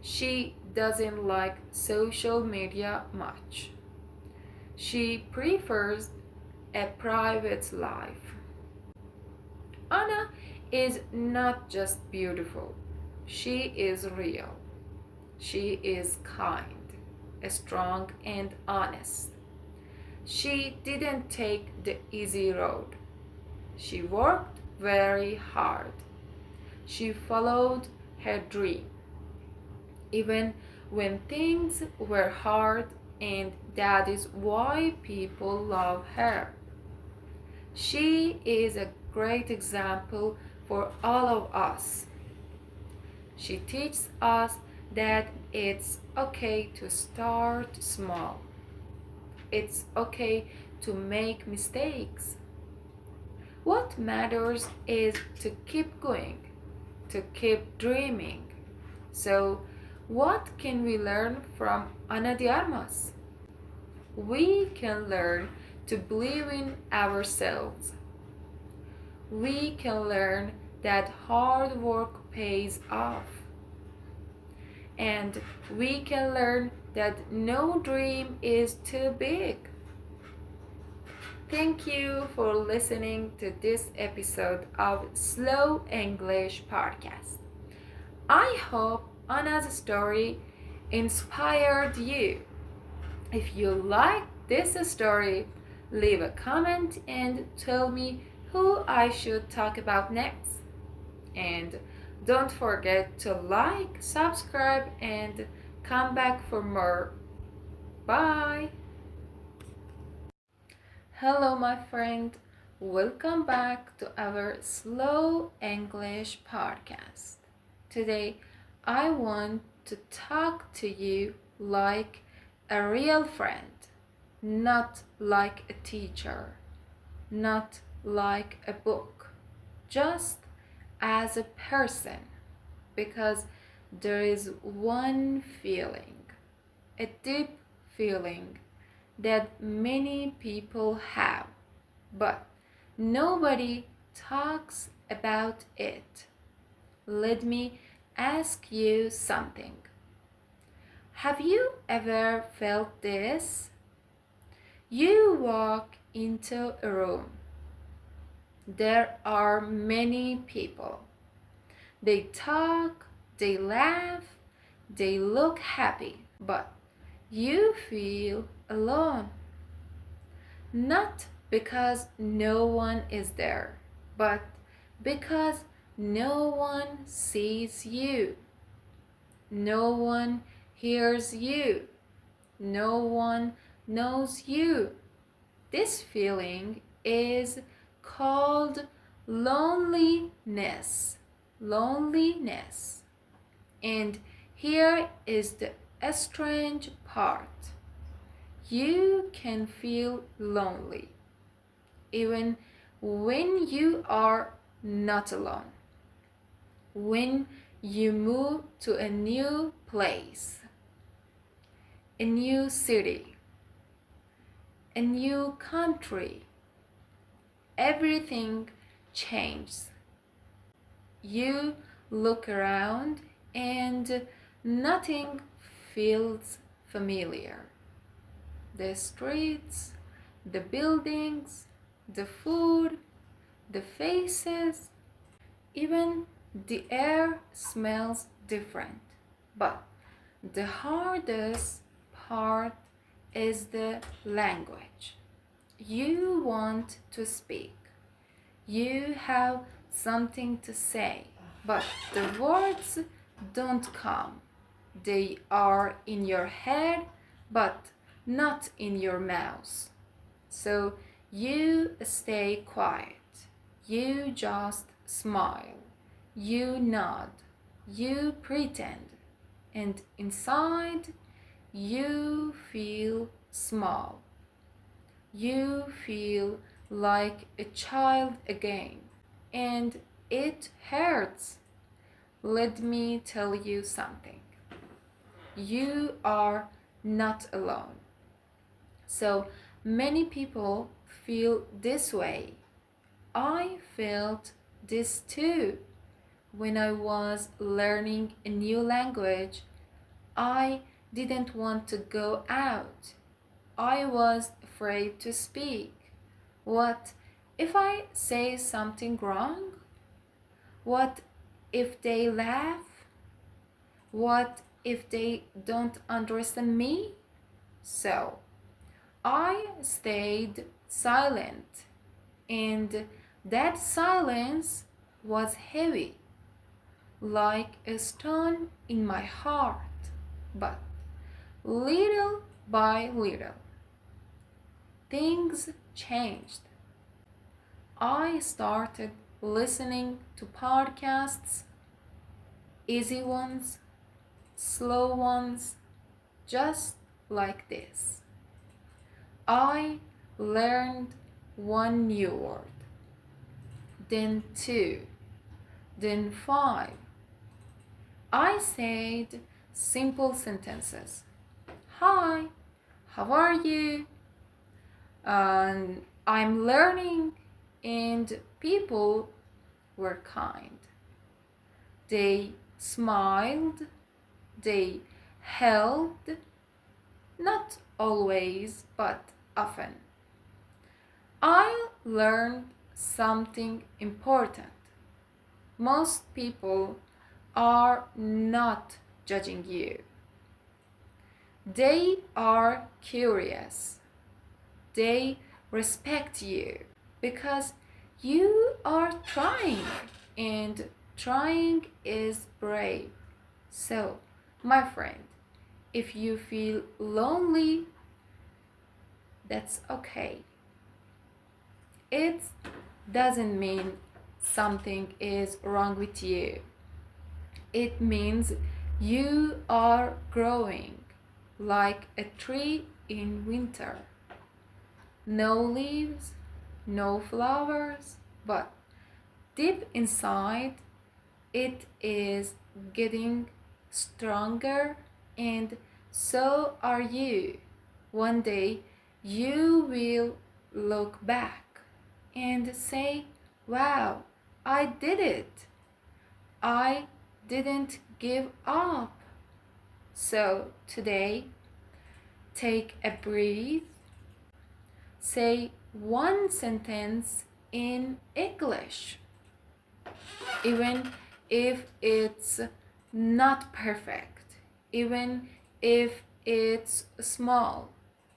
She doesn't like social media much. She prefers a private life. Anna is not just beautiful, she is real. She is kind, strong, and honest. She didn't take the easy road. She worked very hard. She followed her dream, even when things were hard, and that is why people love her. She is a great example for all of us. She teaches us that it's okay to start small. It's okay to make mistakes. What matters is to keep going, to keep dreaming. So, what can we learn from Ana de Armas? We can learn to believe in ourselves. We can learn that hard work pays off. And we can learn that no dream is too big. Thank you for listening to this episode of Slow English Podcast. I hope Anna's story inspired you. If you like this story, leave a comment and tell me who I should talk about next. And don't forget to like, subscribe, and come back for more. Bye! Hello, my friend. Welcome back to our Slow English podcast. Today, I want to talk to you like a real friend, not like a teacher, not like a book, just as a person, because there is one feeling, a deep feeling that many people have, but nobody talks about it. Let me ask you something. Have you ever felt this? You walk into a room. There are many people. They talk, they laugh, they look happy, but you feel alone. Not because no one is there, but because no one sees you. No one hears you. No one knows you. This feeling is called loneliness. Loneliness. And here is the strange part. You can feel lonely even when you are not alone. When you move to a new place, a new city, a new country, everything changes. You look around and nothing feels familiar. The streets, the buildings, the food, the faces, even the air smells different. But the hardest part is the language. You want to speak. You have something to say, but the words don't come. They are in your head, but not in your mouth. So you stay quiet. You just smile. You nod. You pretend. And inside, you feel small. You feel like a child again. And it hurts. Let me tell you something. You are not alone. So many people feel this way. I felt this too. When I was learning a new language, I didn't want to go out. I was afraid to speak. What if I say something wrong? What if they laugh? What if they don't understand me? So I stayed silent, and that silence was heavy, like a stone in my heart. But little by little, things changed. I started listening to podcasts, easy ones, slow ones, just like this. I learned one new word, then two, then five. I said simple sentences. Hi, how are you? I'm learning, and people were kind. They smiled, they helped, not always, but often. I learned something important. Most people are not judging you. They are curious. They respect you because you are trying, and trying is brave. So, my friend, if you feel lonely, that's okay. It doesn't mean something is wrong with you. It means you are growing like a tree in winter. No leaves, no flowers, but deep inside it is getting stronger, and so are you. One day you will look back and say, wow, I did it. I didn't give up. So today, take a breath, say one sentence in English, even if it's not perfect, even if it's small.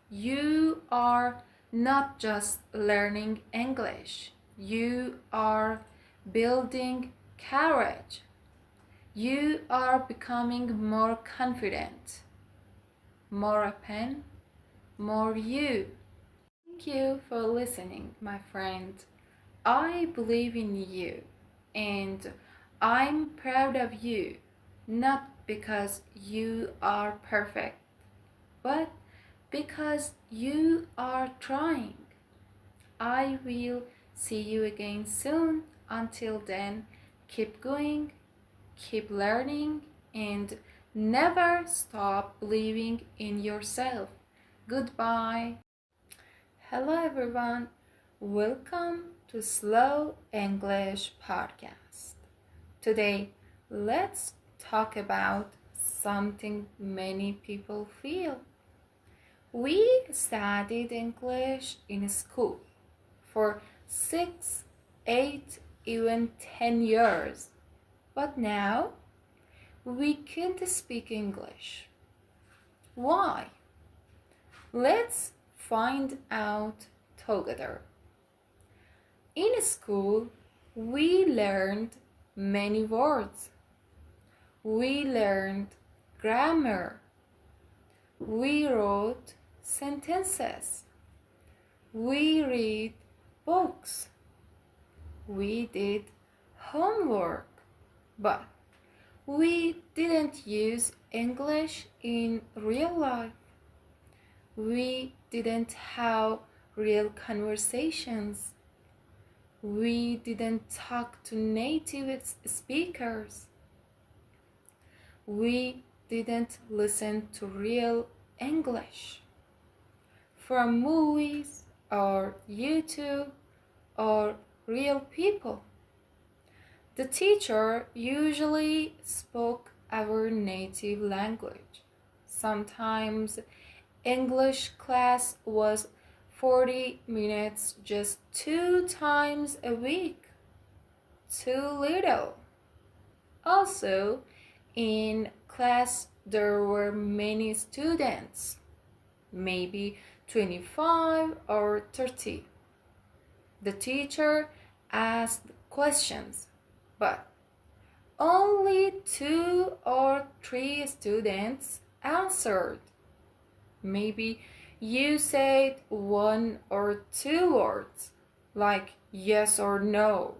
You are not just learning English, you are building courage. You are becoming more confident, more open, more you. Thank you for listening, my friend. I believe in you, and I'm proud of you, not because you are perfect, but because you are trying. I will see you again soon. Until then, keep going, keep learning, and never stop believing in yourself. Goodbye. Hello, everyone. Welcome to Slow English Podcast. Today, let's talk about something many people feel. We studied English in school for 6, 8, even 10 years. But now we can't speak English. Why? Let's find out together. In school, we learned many words. We learned grammar. We wrote sentences. We read books. We did homework. But we didn't use English in real life. We didn't have real conversations. We didn't talk to native speakers. We didn't listen to real English from movies or YouTube or real people. The teacher usually spoke our native language. Sometimes English class was 40 minutes just 2 times a week. Too little. Also, in class there were many students, maybe 25 or 30. The teacher asked questions, but only 2 or 3 students answered. Maybe you said 1 or 2 words, like yes or no.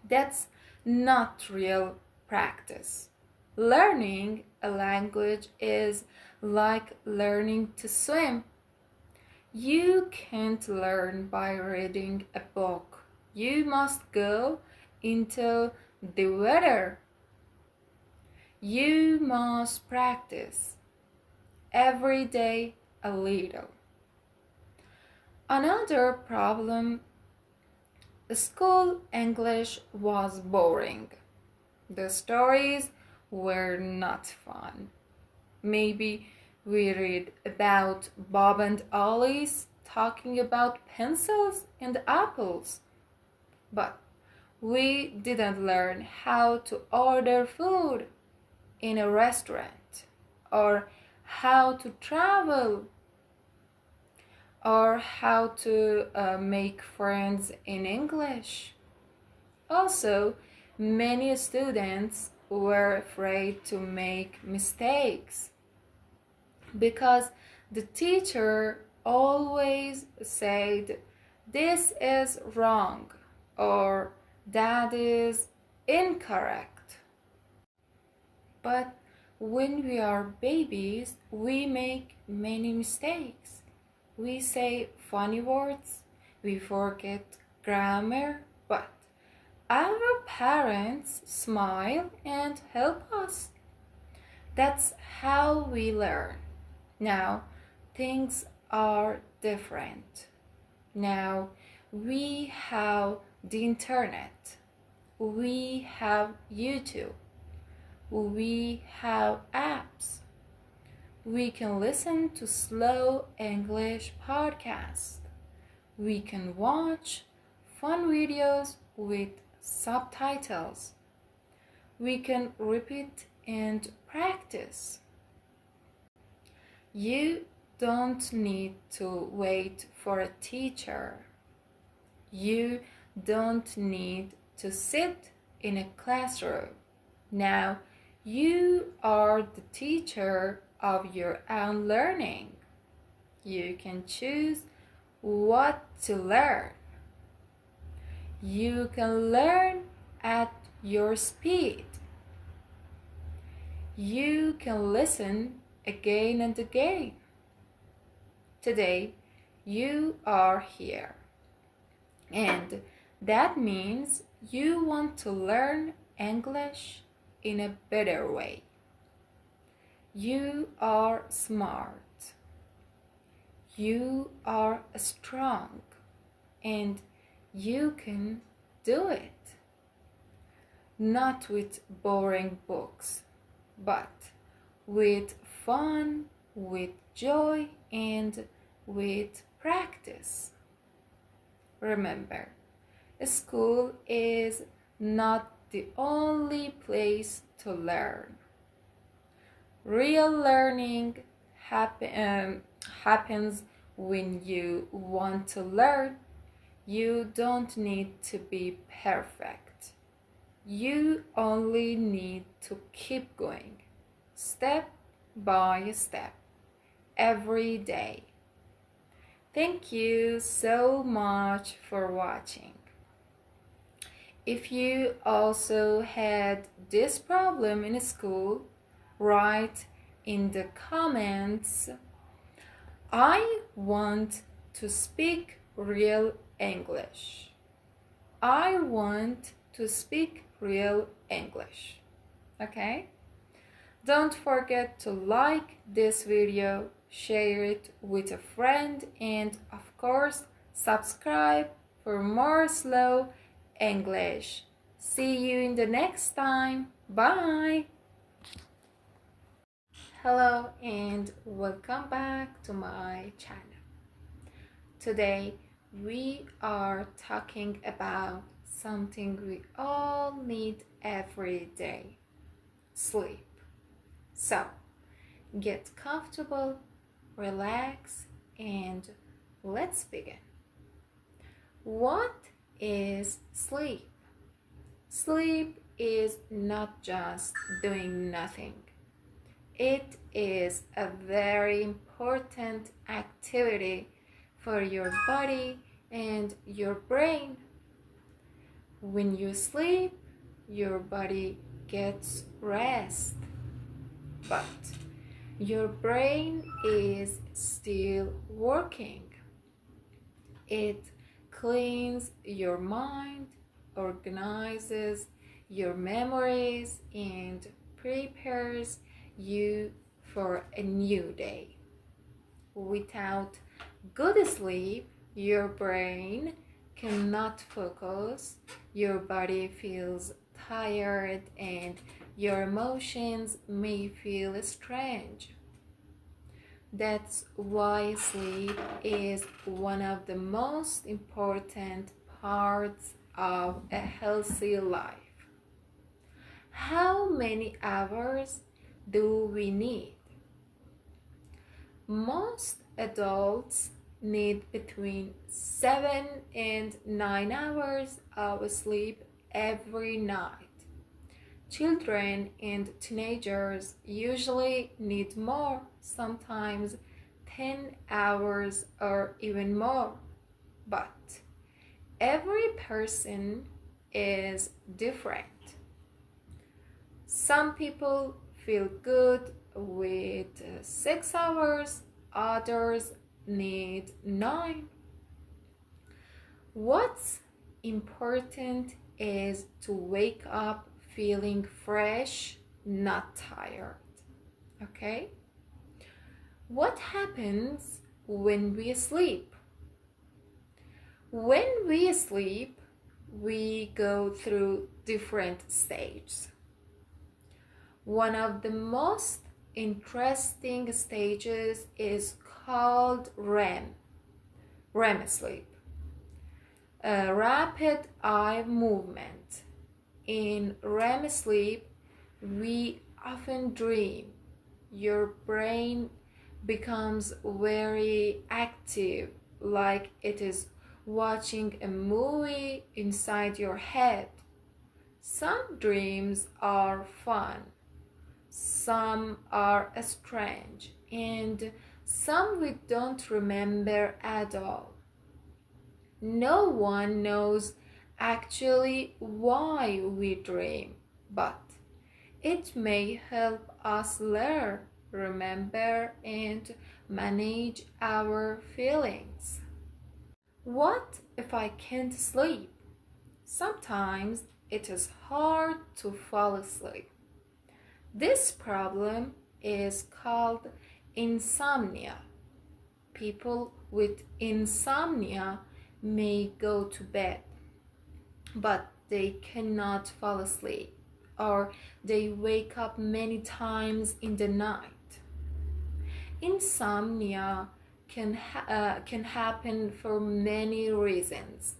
That's not real practice. Learning a language is like learning to swim. You can't learn by reading a book. You must go into the water. You must practice every day a little. Another problem, school English was boring. The stories were not fun. Maybe we read about Bob and Alice talking about pencils and apples, but we didn't learn how to order food in a restaurant, or how to travel, or how to make friends in English. Also, many students were afraid to make mistakes because the teacher always said, "This is wrong," or "That is incorrect." But when we are babies, we make many mistakes. We say funny words, we forget grammar, but our parents smile and help us. That's how we learn. Now, things are different. Now, we have the internet. We have YouTube. We have apps. We can listen to slow English podcasts. We can watch fun videos with subtitles. We can repeat and practice. You don't need to wait for a teacher. You don't need to sit in a classroom. Now, you are the teacher of your own learning. You can choose what to learn. You can learn at your speed. You can listen again and again. Today, you are here. And that means you want to learn English in a better way. You are smart. You are strong. And you can do it. Not with boring books, but with fun, with joy, and with practice. Remember, school is not the only place to learn. Real learning happens when you want to learn. You don't need to be perfect. You only need to keep going. step by step, every day. Thank you so much for watching. If you also had this problem in school, write in the comments, I want to speak real English. I want to speak real English. Okay? Don't forget to like this video, share it with a friend, and of course, subscribe for more slow English. See you in the next time. Bye. Hello and welcome back to my channel. Today we are talking about something we all need every day: sleep. So get comfortable, relax, and let's begin. What is sleep? Sleep is not just doing nothing. It is a very important activity for your body and your brain. When you sleep, your body gets rest, but your brain is still working. It cleans your mind, organizes your memories, and prepares you for a new day. Without good sleep, your brain cannot focus, your body feels tired, and your emotions may feel strange. That's why sleep is one of the most important parts of a healthy life. How many hours do we need? Most adults need between 7 and 9 hours of sleep every night. Children and teenagers usually need more, sometimes 10 hours or even more. But every person is different. Some people feel good with 6 hours, others need 9. What's important is to wake up feeling fresh, not tired. Okay? What happens when we sleep? When we sleep, we go through different stages. One of the most interesting stages is called REM sleep, a rapid eye movement. In REM sleep, we often dream. Your brain becomes very active, like it is watching a movie inside your head. Some dreams are fun, some are strange, and some we don't remember at all. No one knows actually why we dream, but it may help us learn, remember, and manage our feelings. What if I can't sleep? Sometimes it is hard to fall asleep. This problem is called insomnia. People with insomnia may go to bed, but they cannot fall asleep, or they wake up many times in the night. Insomnia can happen for many reasons: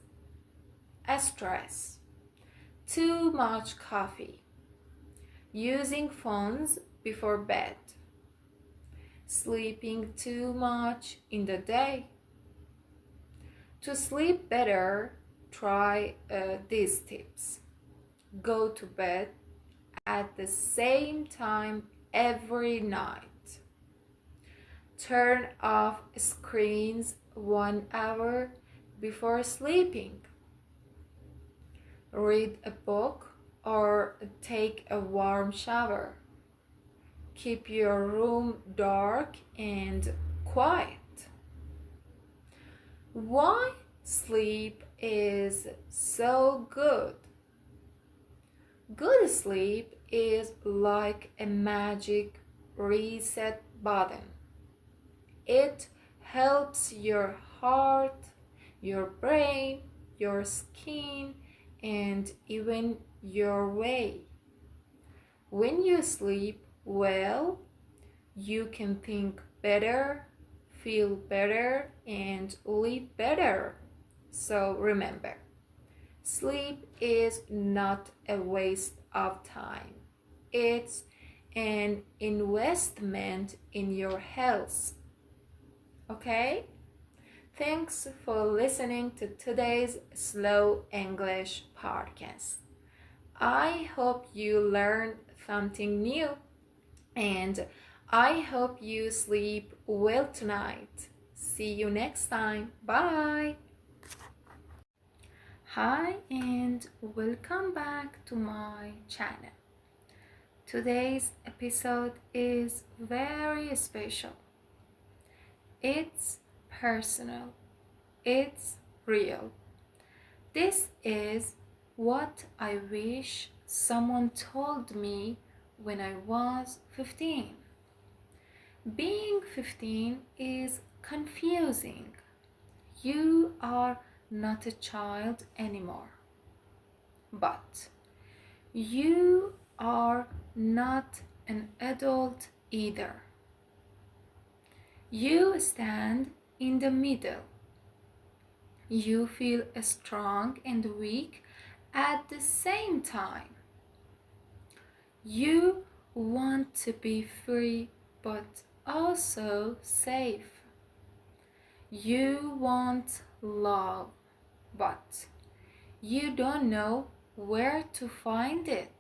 stress, too much coffee, using phones before bed, sleeping too much in the day. To sleep better, try these tips. Go to bed at the same time every night. Turn off screens 1 hour before sleeping. Read a book or take a warm shower. Keep your room dark and quiet. Why sleep is so good? Good sleep is like a magic reset button. It helps your heart, your brain, your skin, and even your way. When you sleep well, you can think better, feel better, and live better. So remember, sleep is not a waste of time. It's an investment in your health. Okay? Thanks for listening to today's Slow English podcast. I hope you learned something new and I hope you sleep well tonight. See you next time. Bye. Hi and welcome back to my channel. Today's episode is very special. It's personal. It's real. This is what I wish someone told me when I was 15. Being 15 is confusing. You are not a child anymore. But you are not an adult either. You stand in the middle. You feel strong and weak at the same time. You want to be free but also safe. You want love but you don't know where to find it.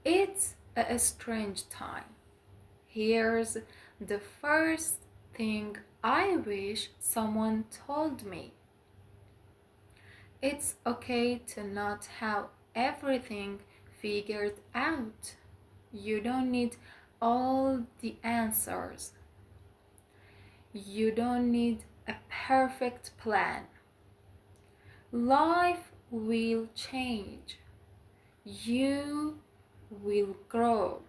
It's a strange time. Here's the first thing I wish someone told me. It's okay to not have everything figured out. You don't need all the answers. You don't need a perfect plan. Life will change. You will grow.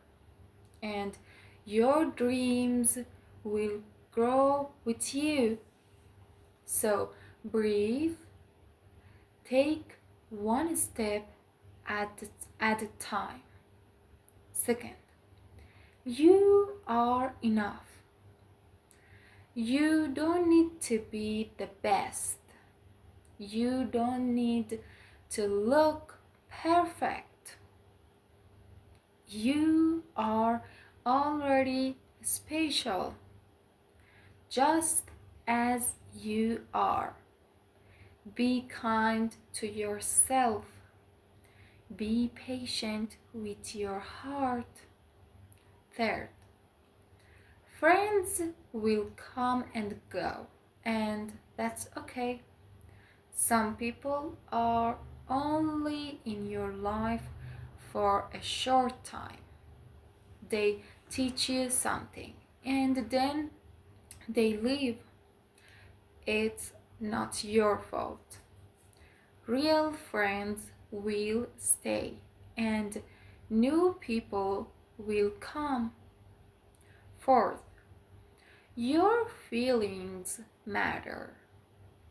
And your dreams will grow with you. So breathe, take one step at a time. Second, you are enough. You don't need to be the best. You don't need to look perfect. You are already special, just as you are. Be kind to yourself. Be patient with your heart. Third, friends will come and go, and that's okay. Some people are only in your life for a short time. They teach you something and then they leave. It's not your fault. Real friends will stay and new people will come. Fourth, your feelings matter.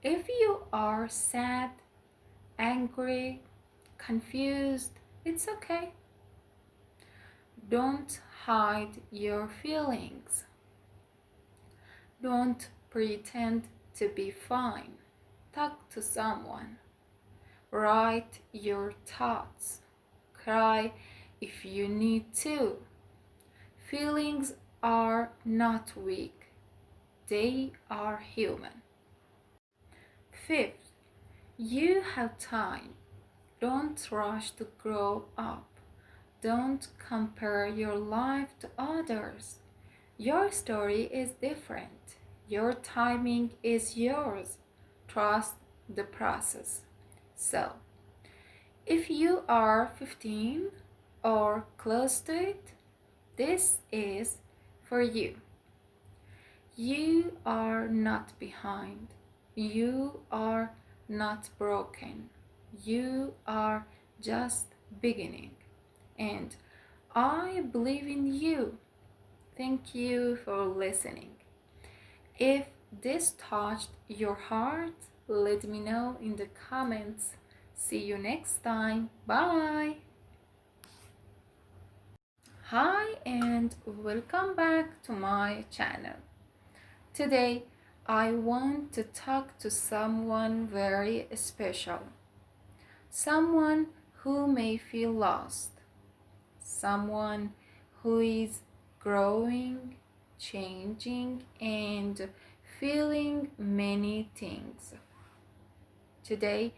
If you are sad, angry, confused, it's okay. Don't hide your feelings. Don't pretend to be fine. Talk to someone. Write your thoughts. Cry if you need to. Feelings are not weak. They are human. Fifth, you have time. Don't rush to grow up. Don't compare your life to others. Your story is different. Your timing is yours. Trust the process. So, if you are 15 or close to it, this is for you. You are not behind. You are not broken. You are just beginning. And I believe in you. Thank you for listening. If this touched your heart, let me know in the comments. See you next time. Bye. Hi and welcome back to my channel. Today I want to talk to someone very special. Someone who may feel lost. Someone who is growing, changing, and feeling many things. Today,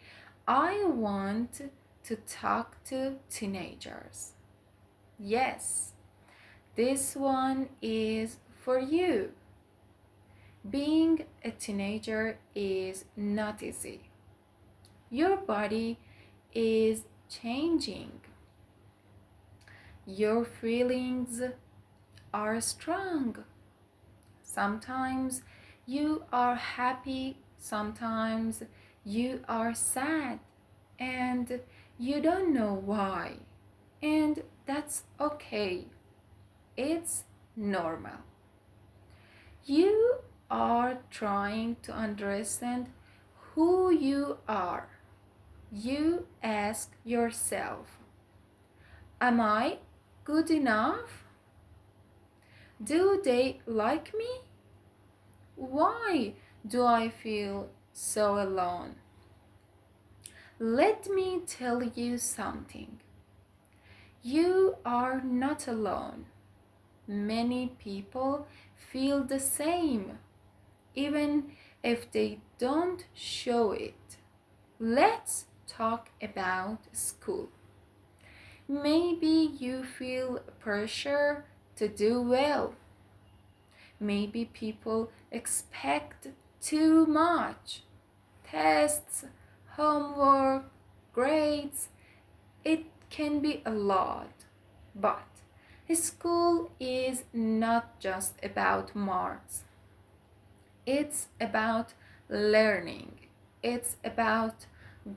I want to talk to teenagers. Yes, this one is for you. Being a teenager is not easy. Your body is changing. Your feelings are strong. Sometimes you are happy, sometimes you are sad, and you don't know why. And that's okay, it's normal. You are trying to understand who you are. You ask yourself, am I good enough? Do they like me? Why do I feel so alone? Let me tell you something. You are not alone. Many people feel the same, even if they don't show it. Let's talk about school. Maybe you feel pressure to do well. Maybe people expect too much. Tests, homework, grades, it can be a lot. But school is not just about marks. It's about learning. It's about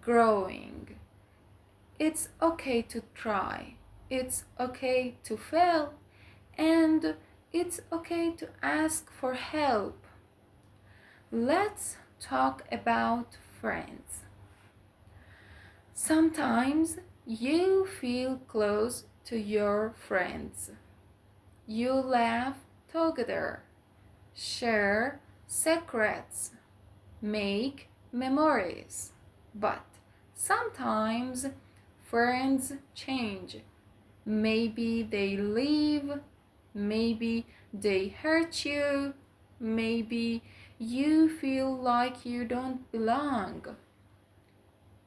growing. It's okay to try. It's okay to fail. And it's okay to ask for help. Let's talk about friends. Sometimes you feel close to your friends. You laugh together, share secrets, make memories. But sometimes friends change. Maybe they leave, maybe they hurt you, maybe you feel like you don't belong.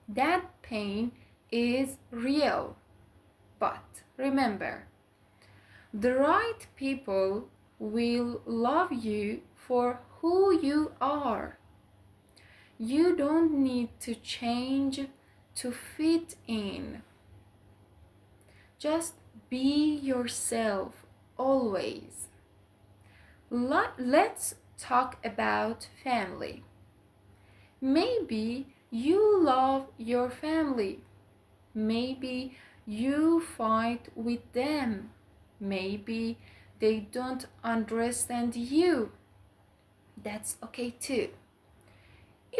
That pain is real. But remember, the right people will love you for who you are. You don't need to change to fit in. Just be yourself always. Let's talk about family. Maybe you love your family. Maybe you fight with them. Maybe they don't understand you. That's okay too.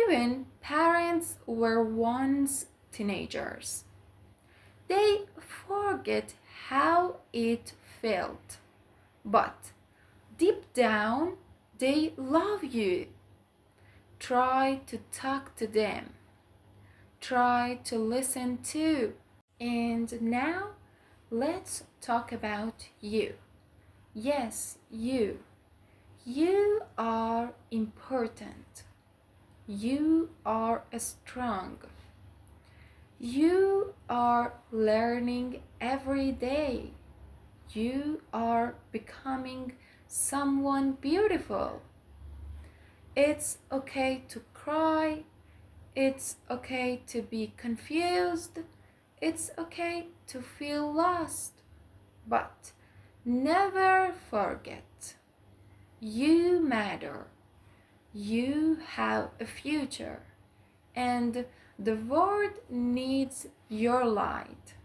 Even parents were once teenagers. They forget how it felt. But deep down, they love you. Try to talk to them. Try to listen too. And now, let's talk about you. Yes, you. You are important. You are strong. You are learning every day. You are becoming someone beautiful. It's okay to cry. It's okay to be confused. It's okay to feel lost. But never forget, you matter. You have a future. And the world needs your light.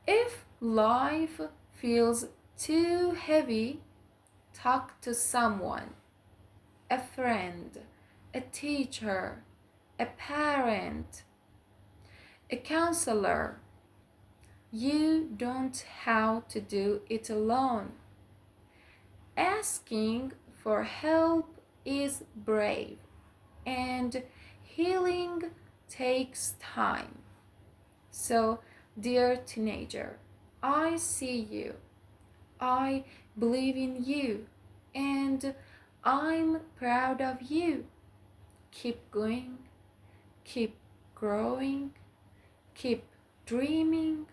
If life feels too heavy, talk to someone, a friend, a teacher, a parent, a counselor. You don't have to do it alone. Asking for help is brave, and healing takes time. So, dear teenager, I see you, I believe in you, and I'm proud of you. Keep going, keep growing, keep dreaming.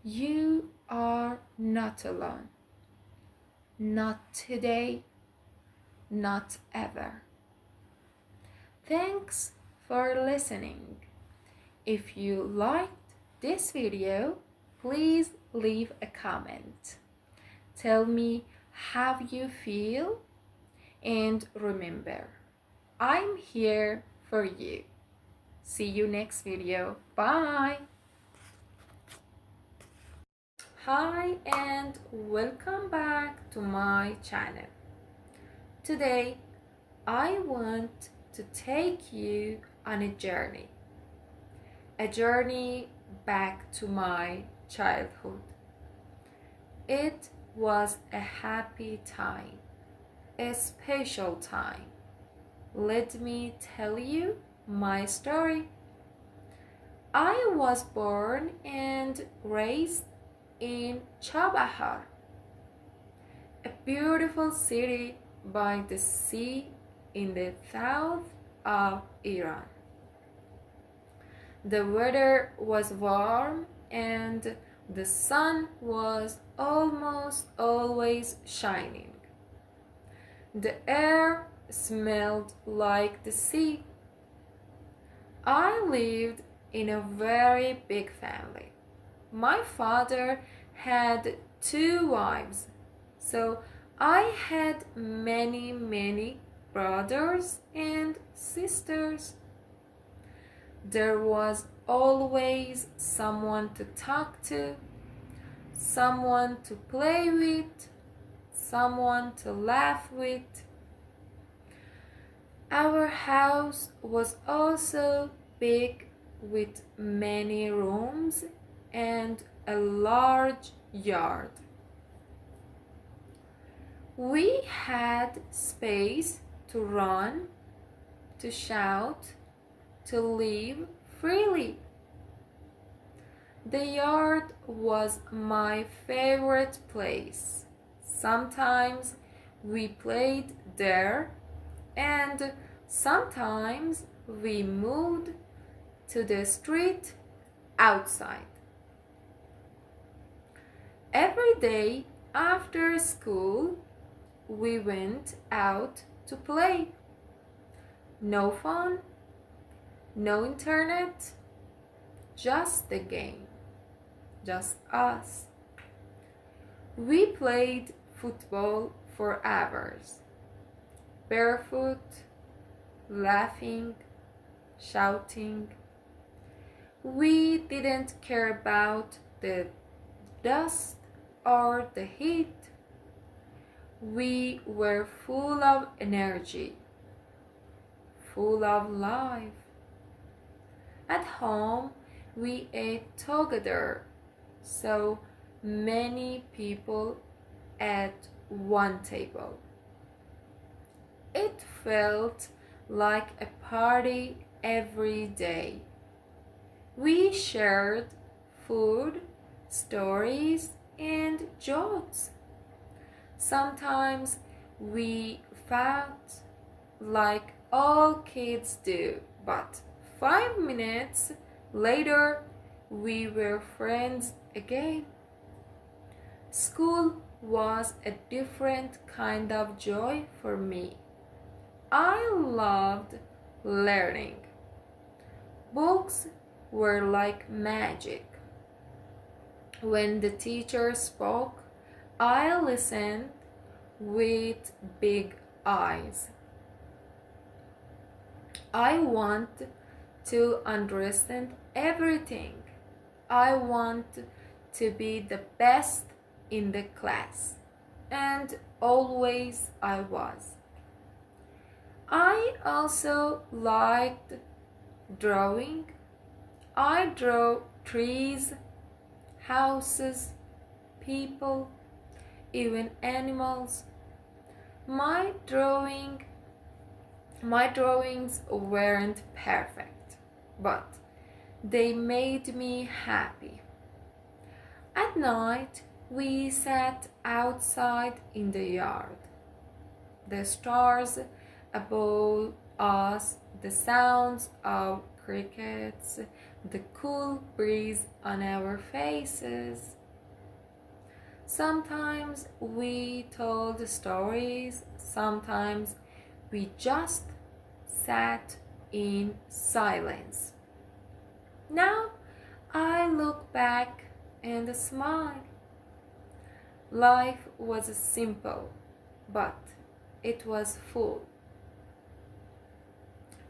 You are not alone. Not today, not ever. Thanks for listening. If you liked this video, please leave a comment. Tell me how you feel, and remember, I'm here for you. See you next video. Bye. Hi and welcome back to my channel. Today I want to take you on a journey back to my childhood. It was a happy time, a special time. Let me tell you my story. I was born and raised in Chabahar, a beautiful city by the sea in the south of Iran. The weather was warm and the sun was almost always shining. The air smelled like the sea. I lived in a very big family. My father had 2 wives, so I had many brothers and sisters. There was always someone to talk to, someone to play with, someone to laugh with. Our house was also big with many rooms and a large yard. We had space to run, to shout, to live freely. The yard was my favorite place. Sometimes we played there, and sometimes we moved to the street outside. Every day after school, we went out to play. No phone, no internet, just the game, just us. We played football for hours, barefoot, laughing, shouting. We didn't care about the dust or the heat. We were full of energy, full of life. At home, we ate together, so many people at one table. It felt like a party every day. We shared food, stories, and jokes. Sometimes we fought like all kids do, but 5 minutes later, we were friends again. School was a different kind of joy for me. I loved learning. Books were like magic. When the teacher spoke, I listened with big eyes. I want to understand everything. I want to be the best in the class. And always I was. I also liked drawing. I draw trees, houses, people, even animals. My drawing My drawings weren't perfect, but they made me happy. At night, we sat outside in the yard. The stars above us, the sounds of crickets, the cool breeze on our faces. Sometimes we told stories, sometimes we just sat in silence. Now I look back and smile. Life was simple, but it was full.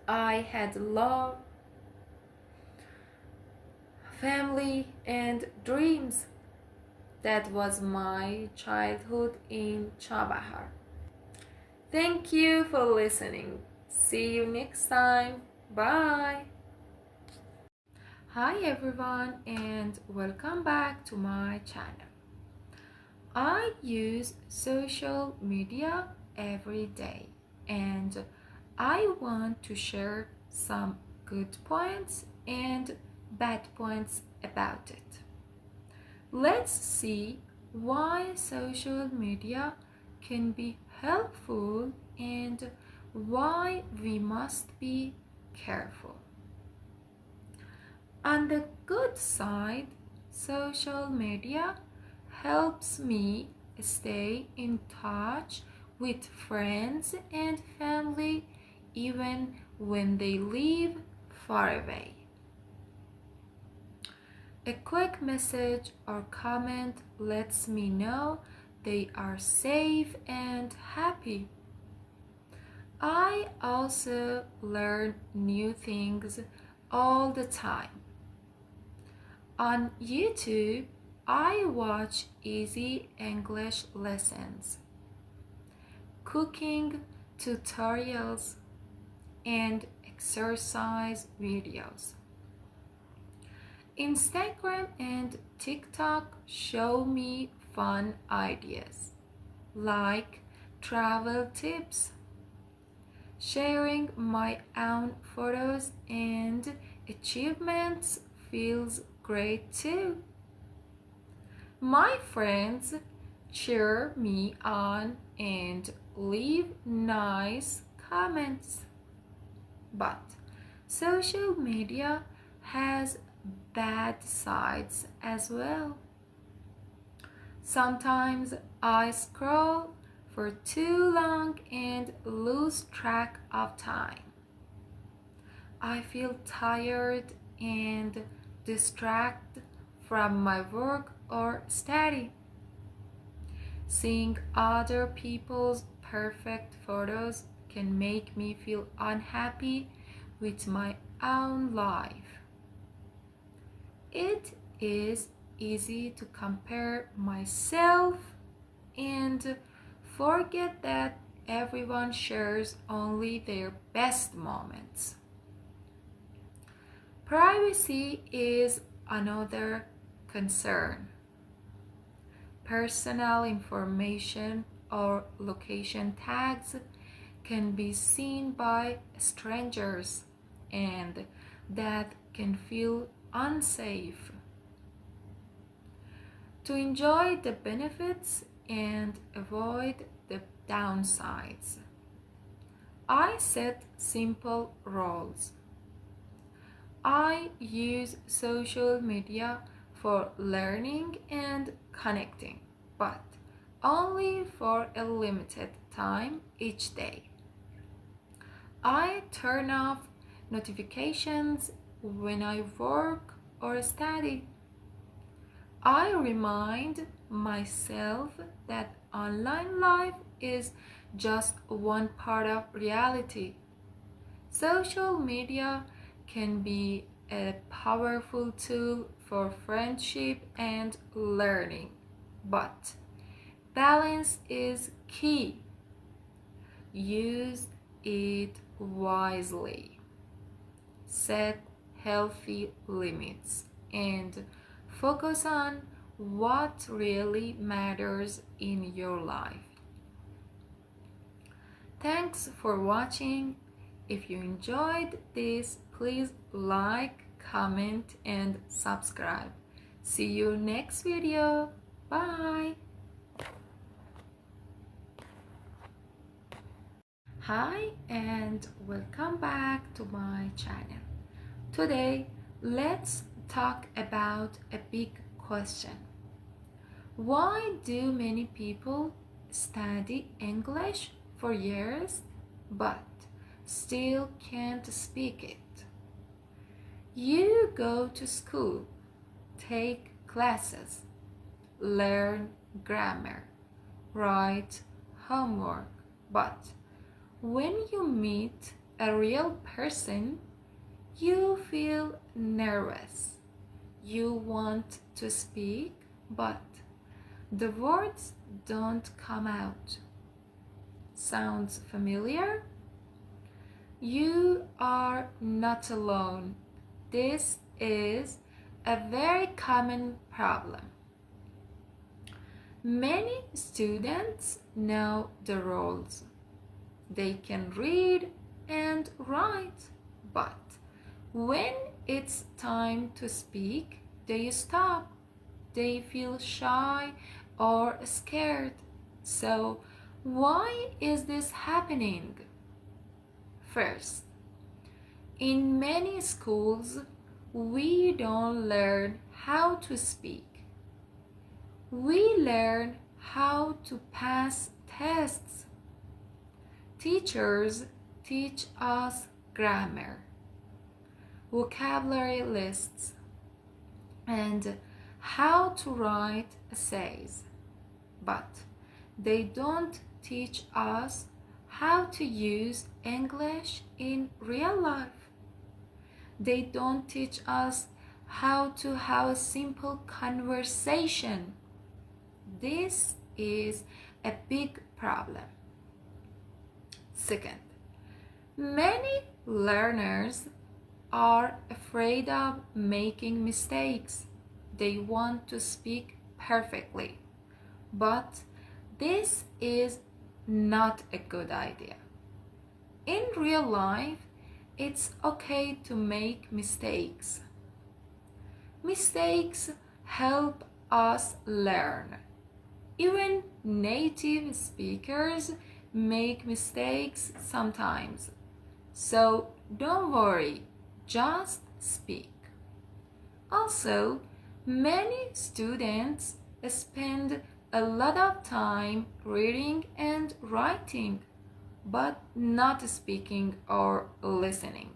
I had love, family, and dreams. That was my childhood in Chabahar. Thank you for listening. See you next time. Bye. Hi everyone and welcome back to my channel. I use social media every day and I want to share some good points and bad points about it. Let's see why social media can be helpful and why we must be careful. On the good side, social media helps me stay in touch with friends and family even when they live far away. A quick message or comment lets me know they are safe and happy. I also learn new things all the time. On YouTube, I watch easy English lessons, cooking tutorials, and exercise videos. Instagram and TikTok show me fun ideas like travel tips. Sharing my own photos and achievements feels great too. My friends cheer me on and leave nice comments. But social media has bad sides as well. Sometimes I scroll for too long and lose track of time. I feel tired and distracted from my work or study. Seeing other people's perfect photos can make me feel unhappy with my own life. It is easy to compare myself and forget that everyone shares only their best moments. Privacy is another concern. Personal information or location tags can be seen by strangers, and that can feel unsafe. To enjoy the benefits and avoid the downsides, I set simple rules. I use social media for learning and connecting, but only for a limited time each day. I turn off notifications when I work or study. I remind myself that online life is just one part of reality. Social media can be a powerful tool for friendship and learning, but balance is key. Use it wisely. Set healthy limits and focus on what really matters in your life. Thanks for watching. If you enjoyed this, please like, comment, and subscribe. See you next video. Bye. Hi and welcome back to my channel. Today, let's talk about a big question. Why do many people study English for years but still can't speak it? You go to school, take classes, learn grammar, write homework, but when you meet a real person, you feel nervous. You want to speak, but the words don't come out. Sounds familiar? You are not alone. This is a very common problem. Many students know the rules. They can read and write, but when it's time to speak, they stop. They feel shy or scared. So, why is this happening? First, in many schools, we don't learn how to speak. We learn how to pass tests. Teachers teach us grammar, vocabulary lists, and how to write essays, but they don't teach us how to use English in real life. They don't teach us how to have a simple conversation. This is a big problem. Second, many learners are afraid of making mistakes. They want to speak perfectly, but this is not a good idea. In real life, it's okay to make mistakes. Mistakes help us learn. Even native speakers make mistakes sometimes. So don't worry, just speak. Also, many students spend a lot of time reading and writing, but not speaking or listening.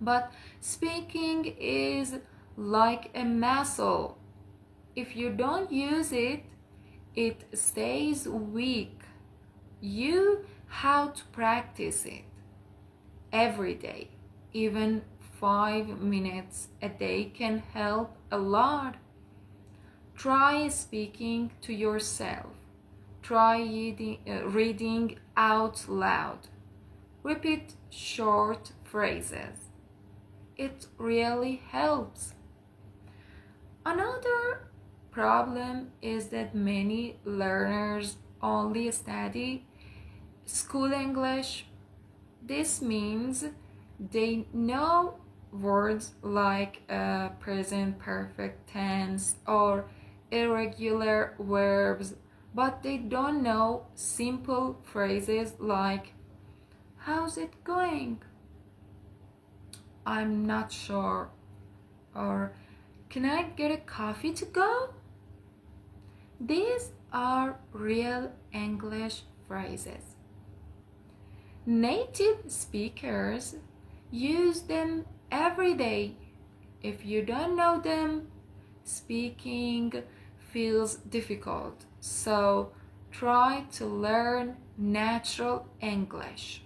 But speaking is like a muscle. If you don't use it, it stays weak. You have to practice it every day. Even 5 minutes a day can help a lot. Try speaking to yourself. Try reading out loud. Repeat short phrases. It really helps. Another problem is that many learners only study school English. This means they know words like present perfect tense or irregular verbs, but they don't know simple phrases like how's it going? I'm not sure, or can I get a coffee to go? These are real English phrases. Native speakers use them every day. If you don't know them, speaking feels difficult. So try to learn natural English,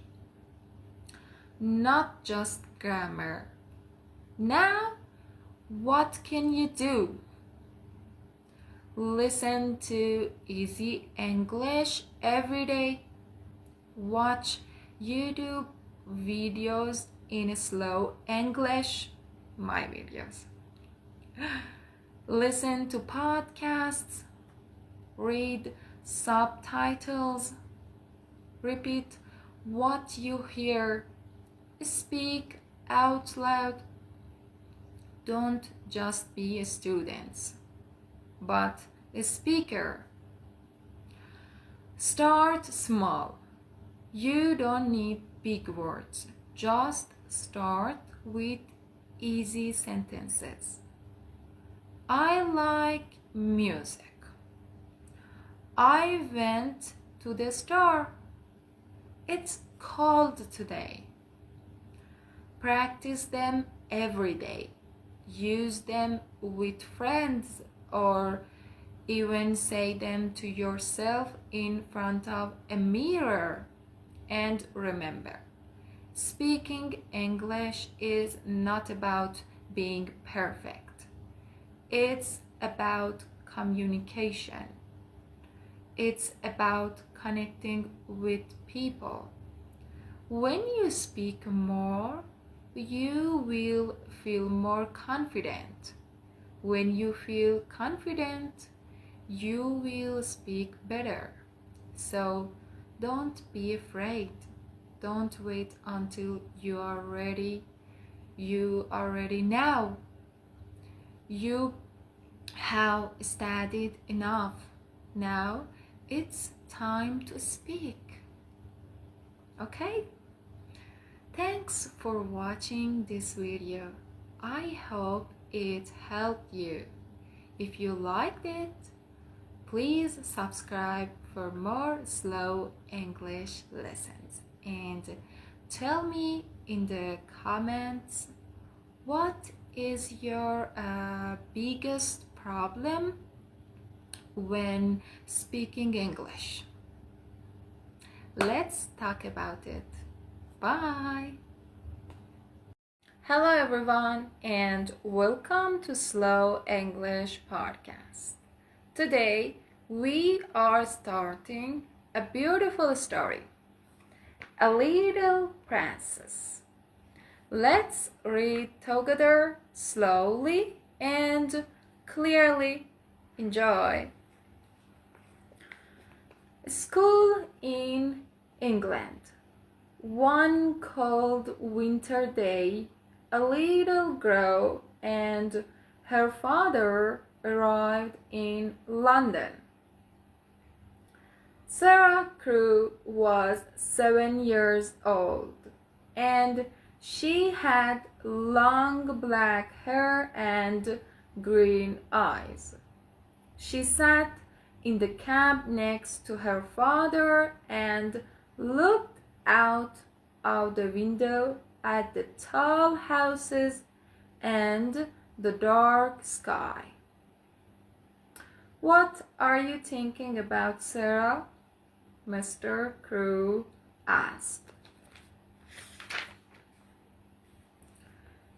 not just grammar. Now, what can you do? Listen to easy English every day. Watch YouTube videos in slow English, my videos. Listen to podcasts, read subtitles, repeat what you hear, speak out loud. Don't just be a student, but a speaker. Start small. You don't need big words. Just start with easy sentences. I like music. I went to the store. It's cold today. Practice them every day. Use them with friends or even say them to yourself in front of a mirror. And remember, speaking English is not about being perfect. It's about communication. It's about connecting with people. When you speak more, you will feel more confident. When you feel confident, you will speak better. So don't be afraid. Don't wait until you are ready. You are ready now. You have studied enough. Now it's time to speak. Okay? Thanks for watching this video. I hope it helped you. If you liked it, please subscribe for more slow English lessons. And tell me in the comments what is your biggest problem when speaking English. Let's talk about it. Bye! Hello everyone and welcome to Slow English Podcast. Today we are starting a beautiful story, A Little Princess. Let's read together slowly and clearly. Enjoy. School in England. One cold winter day, a little girl and her father arrived in London. Sarah Crewe was 7 years old, and she had long black hair and green eyes. She sat in the cab next to her father and looked out of the window at the tall houses and the dark sky. "What are you thinking about, Sarah?" Mr. Crewe asked.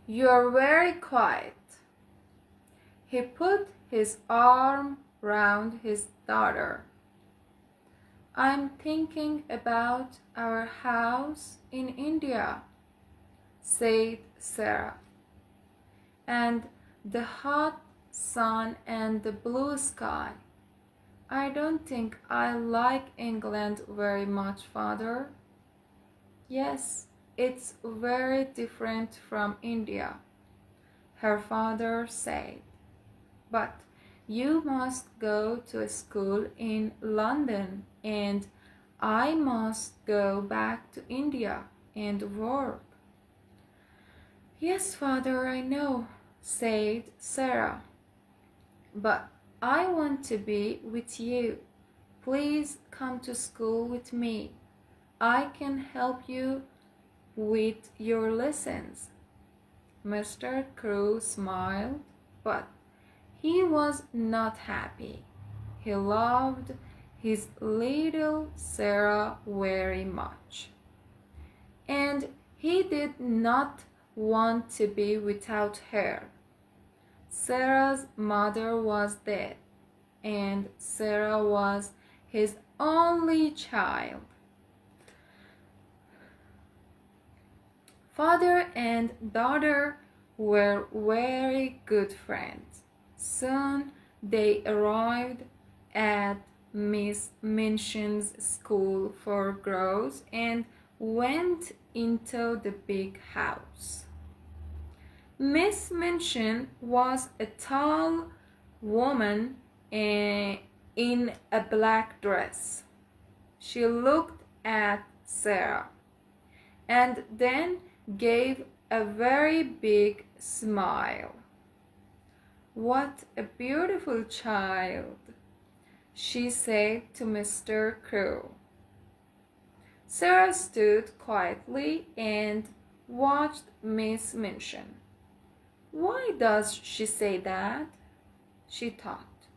"You're very quiet." He put his arm round his daughter. "I'm thinking about our house in India," said Sarah, "and the hot sun and the blue sky. I don't think I like England very much, Father." "Yes, it's very different from India," her father said. "But you must go to a school in London, and I must go back to India and work." Yes, father, I know, said Sarah, but I want to be with you. Please come to school with me. I can help you with your lessons. Mr. Crow smiled, but he was not happy. He loved his little Sarah very much, and he did not want to be without her. Sarah's mother was dead, and Sarah was his only child. Father and daughter were very good friends. Soon they arrived at Miss Minchin's school for girls and went into the big house. Miss Minchin was a tall woman in a black dress. She looked at Sarah and then gave a very big smile. "What a beautiful child," she said to Mr. Crow. Sarah stood quietly and watched Miss Minchin. "Why does she say that?" she thought.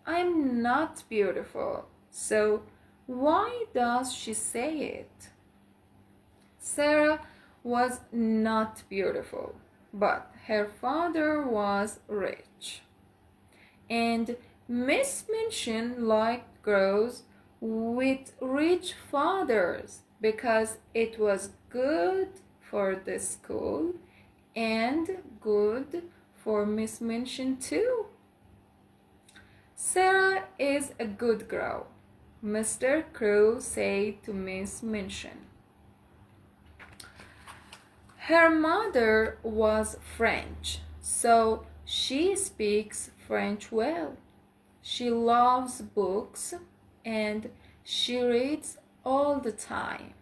"I'm not beautiful, so why does she say it?" Sarah was not beautiful, but her father was rich. And Miss Minchin liked girls with rich fathers because it was good for the school and good for Miss Minchin too. "Sarah is a good girl," Mr. Crow said to Miss Minchin. Her mother was French, so she speaks French well. She loves books and she reads all the time.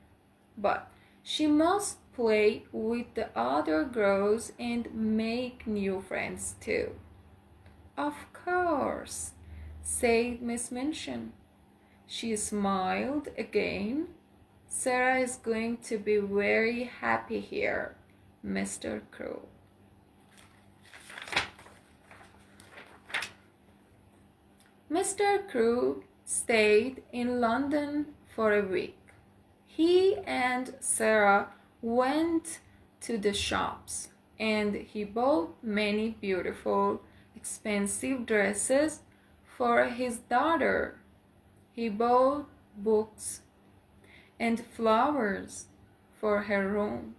But she must play with the other girls and make new friends too. "Of course," said Miss Minchin. She smiled again. "Sarah is going to be very happy here, Mr. Crow." Mr. Crow stayed in London for a week. He and Sarah went to the shops and he bought many beautiful, expensive dresses for his daughter. He bought books and flowers for her room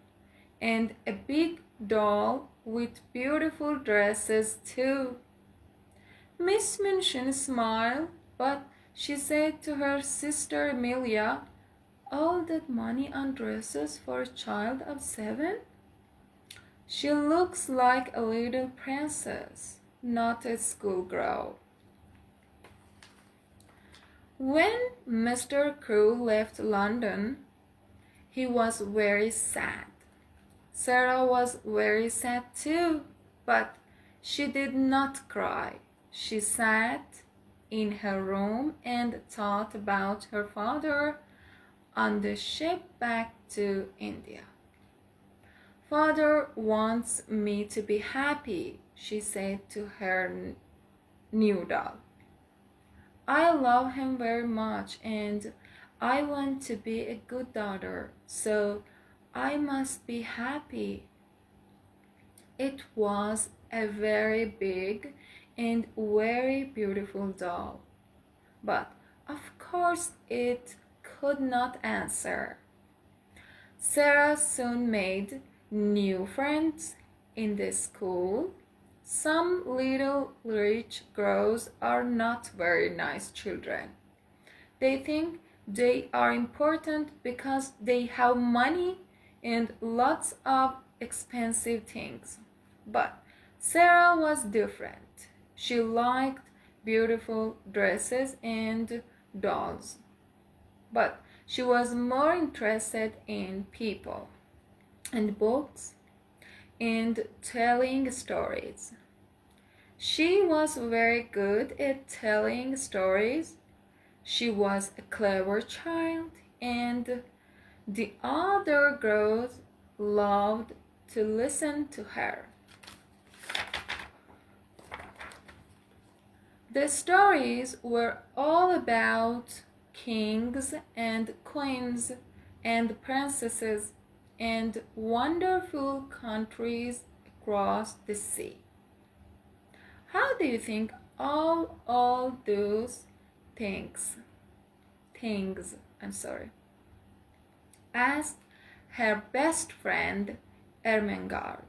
and a big doll with beautiful dresses too. Miss Minchin smiled, but she said to her sister Emilia, "All that money on dresses for a child of 7? She looks like a little princess, not a schoolgirl." When Mr. Crow left London, he was very sad. Sarah was very sad too, but she did not cry. She sat in her room and thought about her father on the ship back to India. "Father wants me to be happy," she said to her new doll. "I love him very much and I want to be a good daughter, so I must be happy." It was a very big and very beautiful doll, but of course it could not answer. Sarah soon made new friends in the school. Some little rich girls are not very nice children. They think they are important because they have money and lots of expensive things. But Sarah was different. She liked beautiful dresses and dolls, but she was more interested in people and books. and telling stories. She was very good at telling stories. She was a clever child, and the other girls loved to listen to her. The stories were all about kings and queens and princesses and wonderful countries across the sea. How do you think all those things things I'm sorry asked her best friend Ermengarde.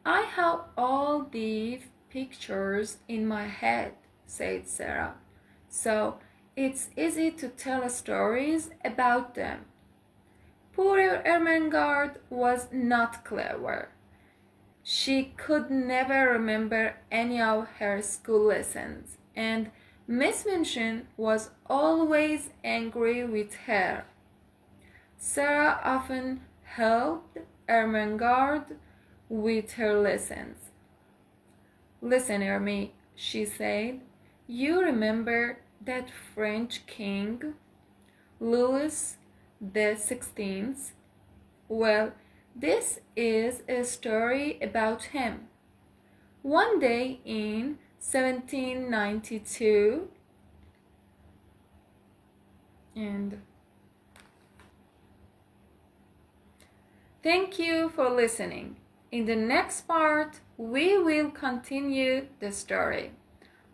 I have all these pictures in my head, said Sarah, so it's easy to tell stories about them. Poor Ermengarde was not clever. She could never remember any of her school lessons, and Miss Minchin was always angry with her. Sarah often helped Ermengarde with her lessons. Listen, Ermi, she said, you remember that French king, Louis XVI? Well, this is a story about him. One day in 1792, and thank you for listening. In the next part, we will continue the story.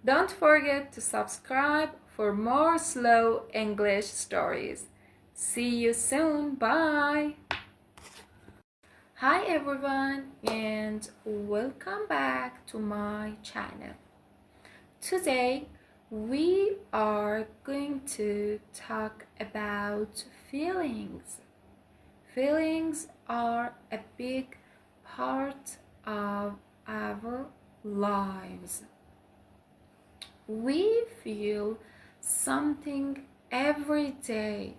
Don't forget to subscribe for more slow English stories. See you soon. Bye. Hi everyone and welcome back to my channel. Today we are going to talk about feelings. Feelings are a big part of our lives. We feel something every day,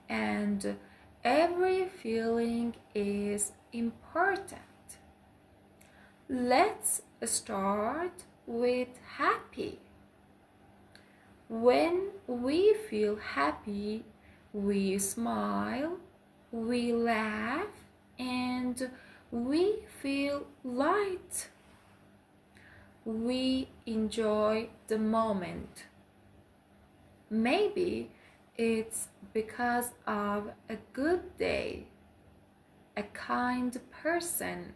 and every feeling is important. Let's start with happy. When we feel happy, we smile, we laugh, and we feel light. We enjoy the moment. Maybe it's because of a good day, a kind person,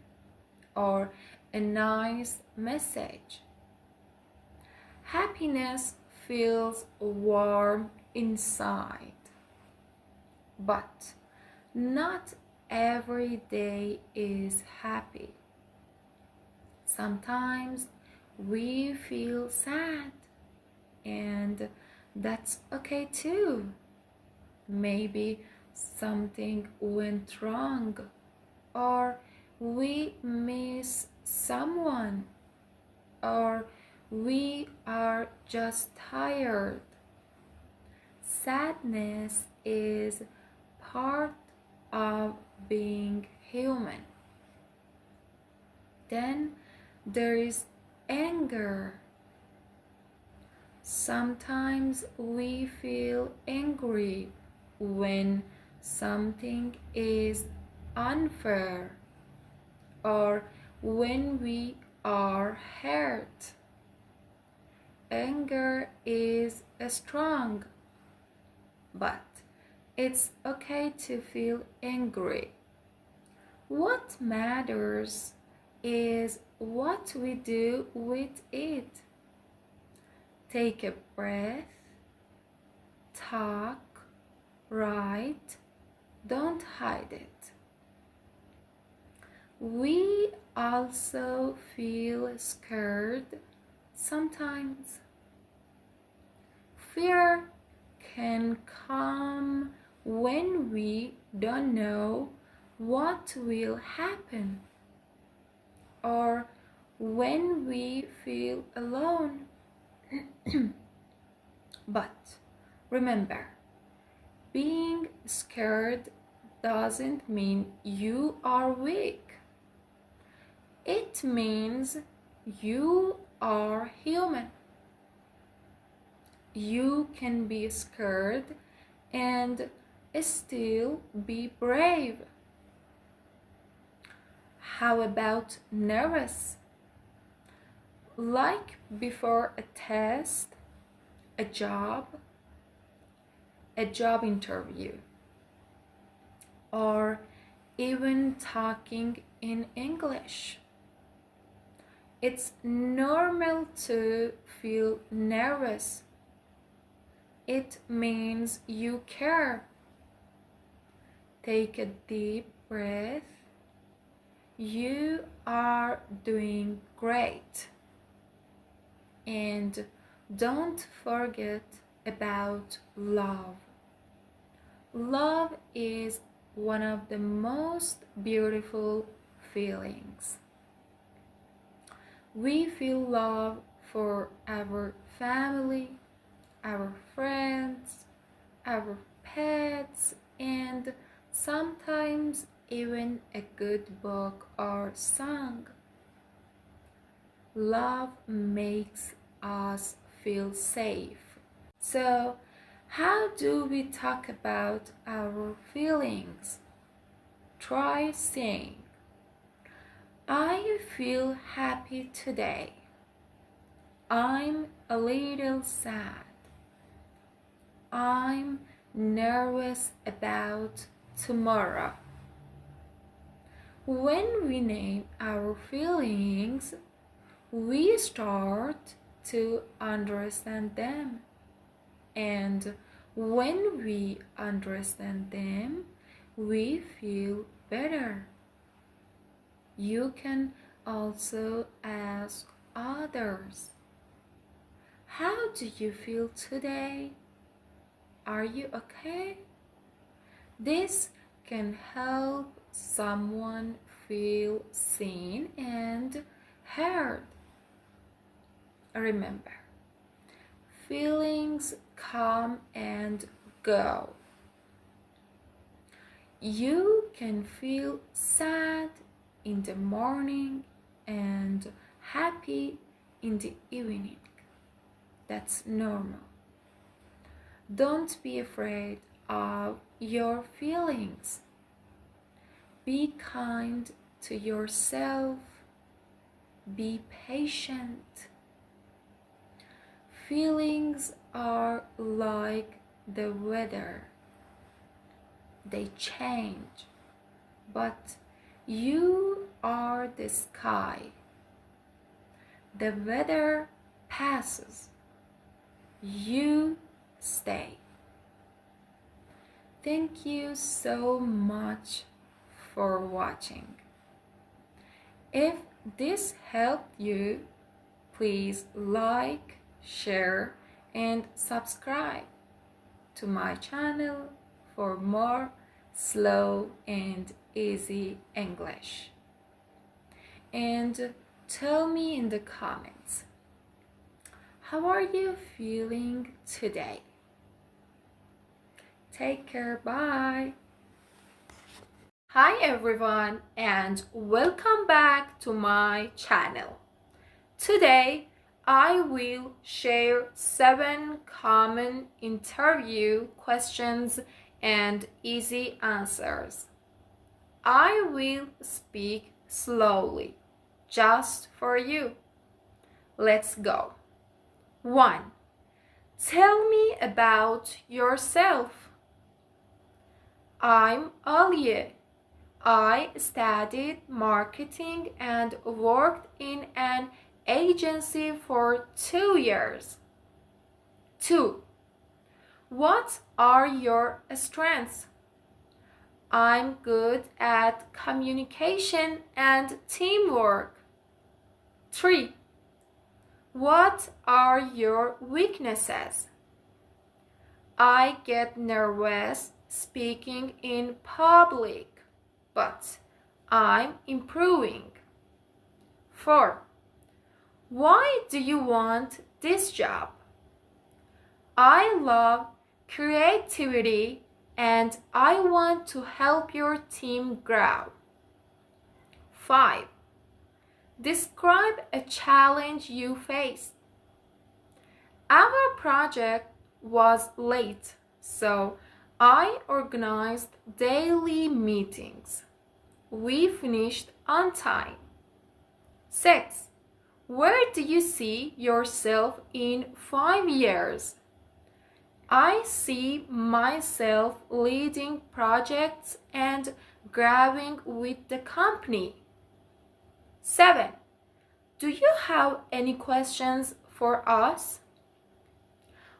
or a nice message. Happiness feels warm inside, but not every day is happy. Sometimes we feel sad, and that's okay too. Maybe something went wrong, or we miss someone, or we are just tired. Sadness is part of being human. Then there is anger. Sometimes we feel angry when something is unfair or when we are hurt. Anger is strong, but it's okay to feel angry. What matters is what we do with it. Take a breath, talk, write, don't hide it. We also feel scared sometimes. Fear can come when we don't know what will happen, or when we feel alone. But remember, being scared doesn't mean you are weak. It means you are human. You can be scared and still be brave. How about nervous? Like before a test, a job interview, or even talking in English. It's normal to feel nervous. It means you care. Take a deep breath. You are doing great. And don't forget about love. Love is one of the most beautiful feelings. We feel love for our family, our friends, our pets, and sometimes even a good book or song. Love makes us feel safe. So, how do we talk about our feelings? Try saying, I feel happy today. I'm a little sad. I'm nervous about tomorrow. When we name our feelings, we start to understand them. And when we understand them, we feel better. You can also ask others, how do you feel today? Are you okay? This can help someone feel seen and heard. Remember, feelings come and go. You can feel sad in the morning and happy in the evening. That's normal. Don't be afraid of your feelings. Be kind to yourself. Be patient. Feelings are like the weather. They change, but you are the sky. The weather passes. You stay. Thank you so much for watching. If this helped you, please like, share, and subscribe to my channel for more slow and easy English. And tell me in the comments, how are you feeling today? Take care, bye. Hi everyone, and welcome back to my channel. Today I will share 7 common interview questions and easy answers. I will speak slowly, just for you. Let's go. 1. Tell me about yourself. I'm Aliye. I studied marketing and worked in an agency for 2 years. 2. What are your strengths? I'm good at communication and teamwork. 3. What are your weaknesses? I get nervous speaking in public, but I'm improving. 4. Why do you want this job? I love creativity and I want to help your team grow. 5. Describe a challenge you faced. Our project was late, so I organized daily meetings. We finished on time. 6. Where do you see yourself in 5 years? I see myself leading projects and growing with the company. 7. Do you have any questions for us?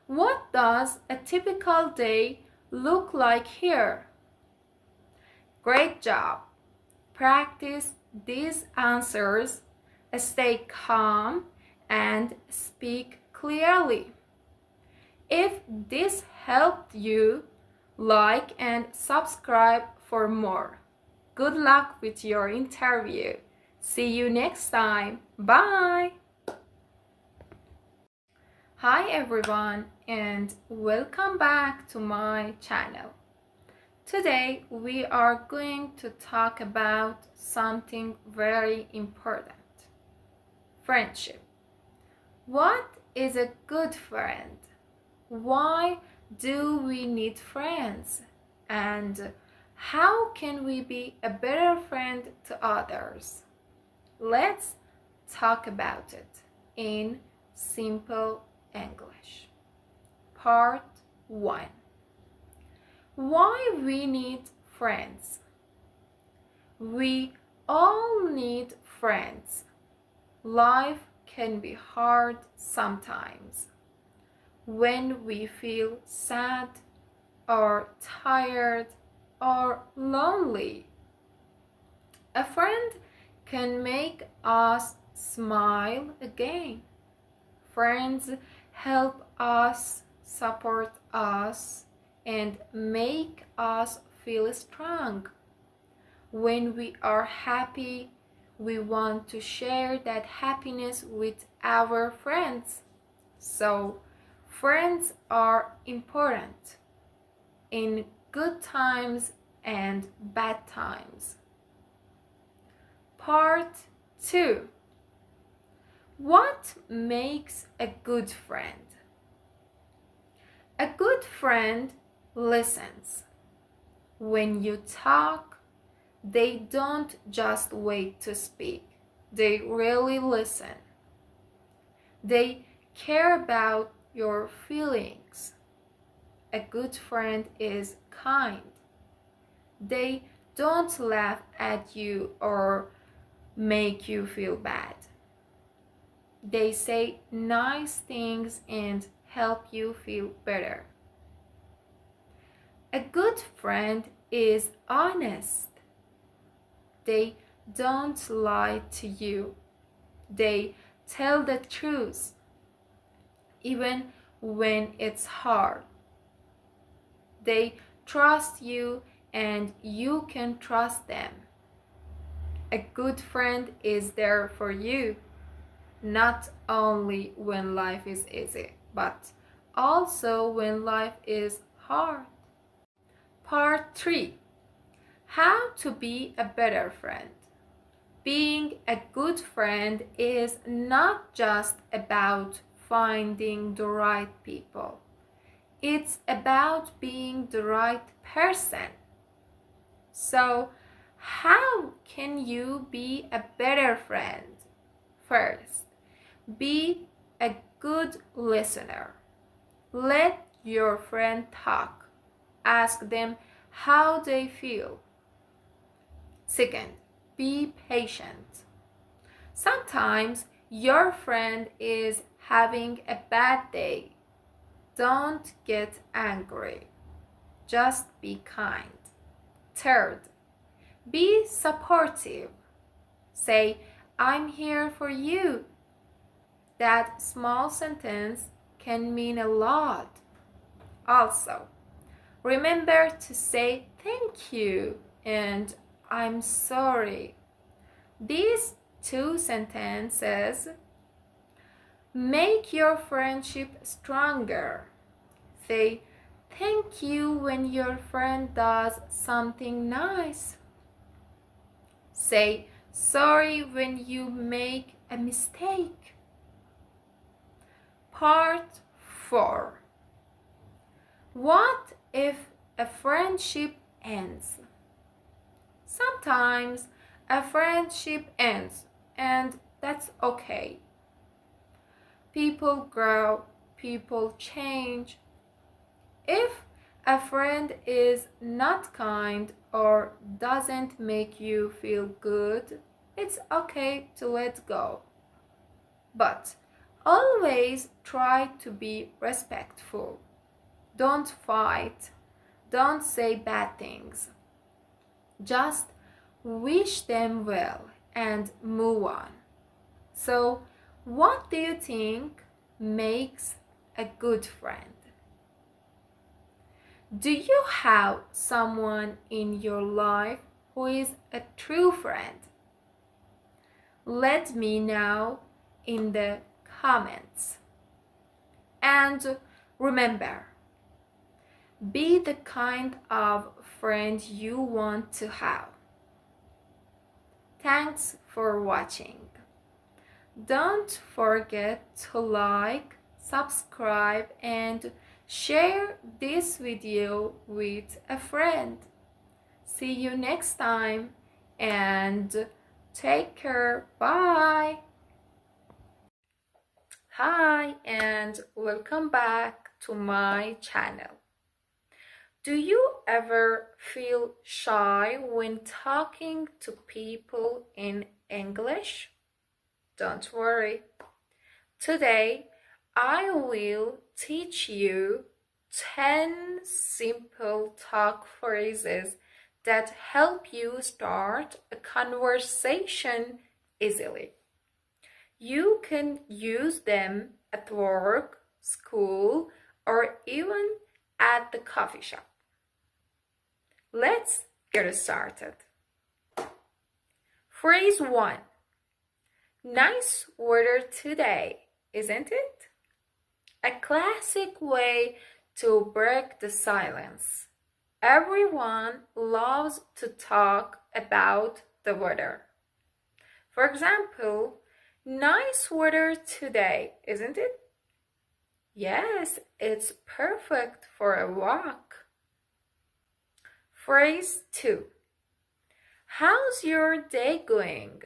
What does a typical day look like here? Great job! Practice these answers, stay calm, and speak clearly. If this helped you, like and subscribe for more. Good luck with your interview. See you next time. Bye! Hi everyone and welcome back to my channel. Today we are going to talk about something very important. Friendship. What is a good friend? Why do we need friends? And how can we be a better friend to others? Let's talk about it in simple English. Part 1. Why we need friends? We all need friends. Life can be hard sometimes. When we feel sad or tired or lonely, a friend can make us smile again. Friends help us, support us, and make us feel strong. When we are happy, we want to share that happiness with our friends. So, friends are important in good times and bad times. Part 2. What makes a good friend? A good friend listens. When you talk, they don't just wait to speak. They really listen. They care about your feelings. A good friend is kind. They don't laugh at you or make you feel bad. They say nice things and help you feel better. A good friend is honest. They don't lie to you. They tell the truth, even when it's hard. They trust you and you can trust them. A good friend is there for you, not only when life is easy, but also when life is hard. Part 3. How to be a better friend. Being a good friend is not just about finding the right people. It's about being the right person. So, how can you be a better friend? First, be a good listener. Let your friend talk. Ask them how they feel. Second, be patient. Sometimes your friend is having a bad day. Don't get angry. Just be kind. Third, be supportive. Say, I'm here for you. That small sentence can mean a lot. Also, remember to say thank you and I'm sorry. These 2 sentences make your friendship stronger. Say Thank you when your friend does something nice. Say sorry when you make a mistake. Part 4. What if a friendship ends? Sometimes a friendship ends, and that's okay. People grow, people change. If a friend is not kind or doesn't make you feel good, it's okay to let go. But always try to be respectful. Don't fight. Don't say bad things. Just wish them well and move on. So, what do you think makes a good friend? Do you have someone in your life who is a true friend? Let me know in the comments. And remember, be the kind of friend you want to have. Thanks for watching. Don't forget to like, subscribe, and share this video with a friend. See you next time and take care. Bye. Hi and welcome back to my channel. Do you ever feel shy when talking to people in English? Don't worry. Today, I will teach you 10 simple talk phrases that help you start a conversation easily. You can use them at work, school, or even at the coffee shop. Let's get started. Phrase 1. Nice weather today, isn't it? A classic way to break the silence. Everyone loves to talk about the weather. For example, nice weather today, isn't it? Yes, it's perfect for a walk. Phrase 2. How's your day going?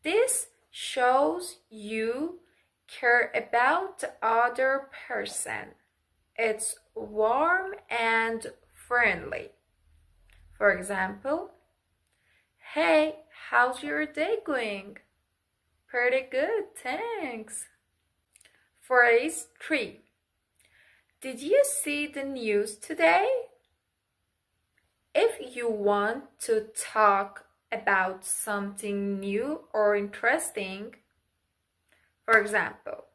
This shows you care about the other person. It's warm and friendly. For example, hey, how's your day going? Pretty good, thanks. Phrase 3. Did you see the news today? If you want to talk about something new or interesting, for example,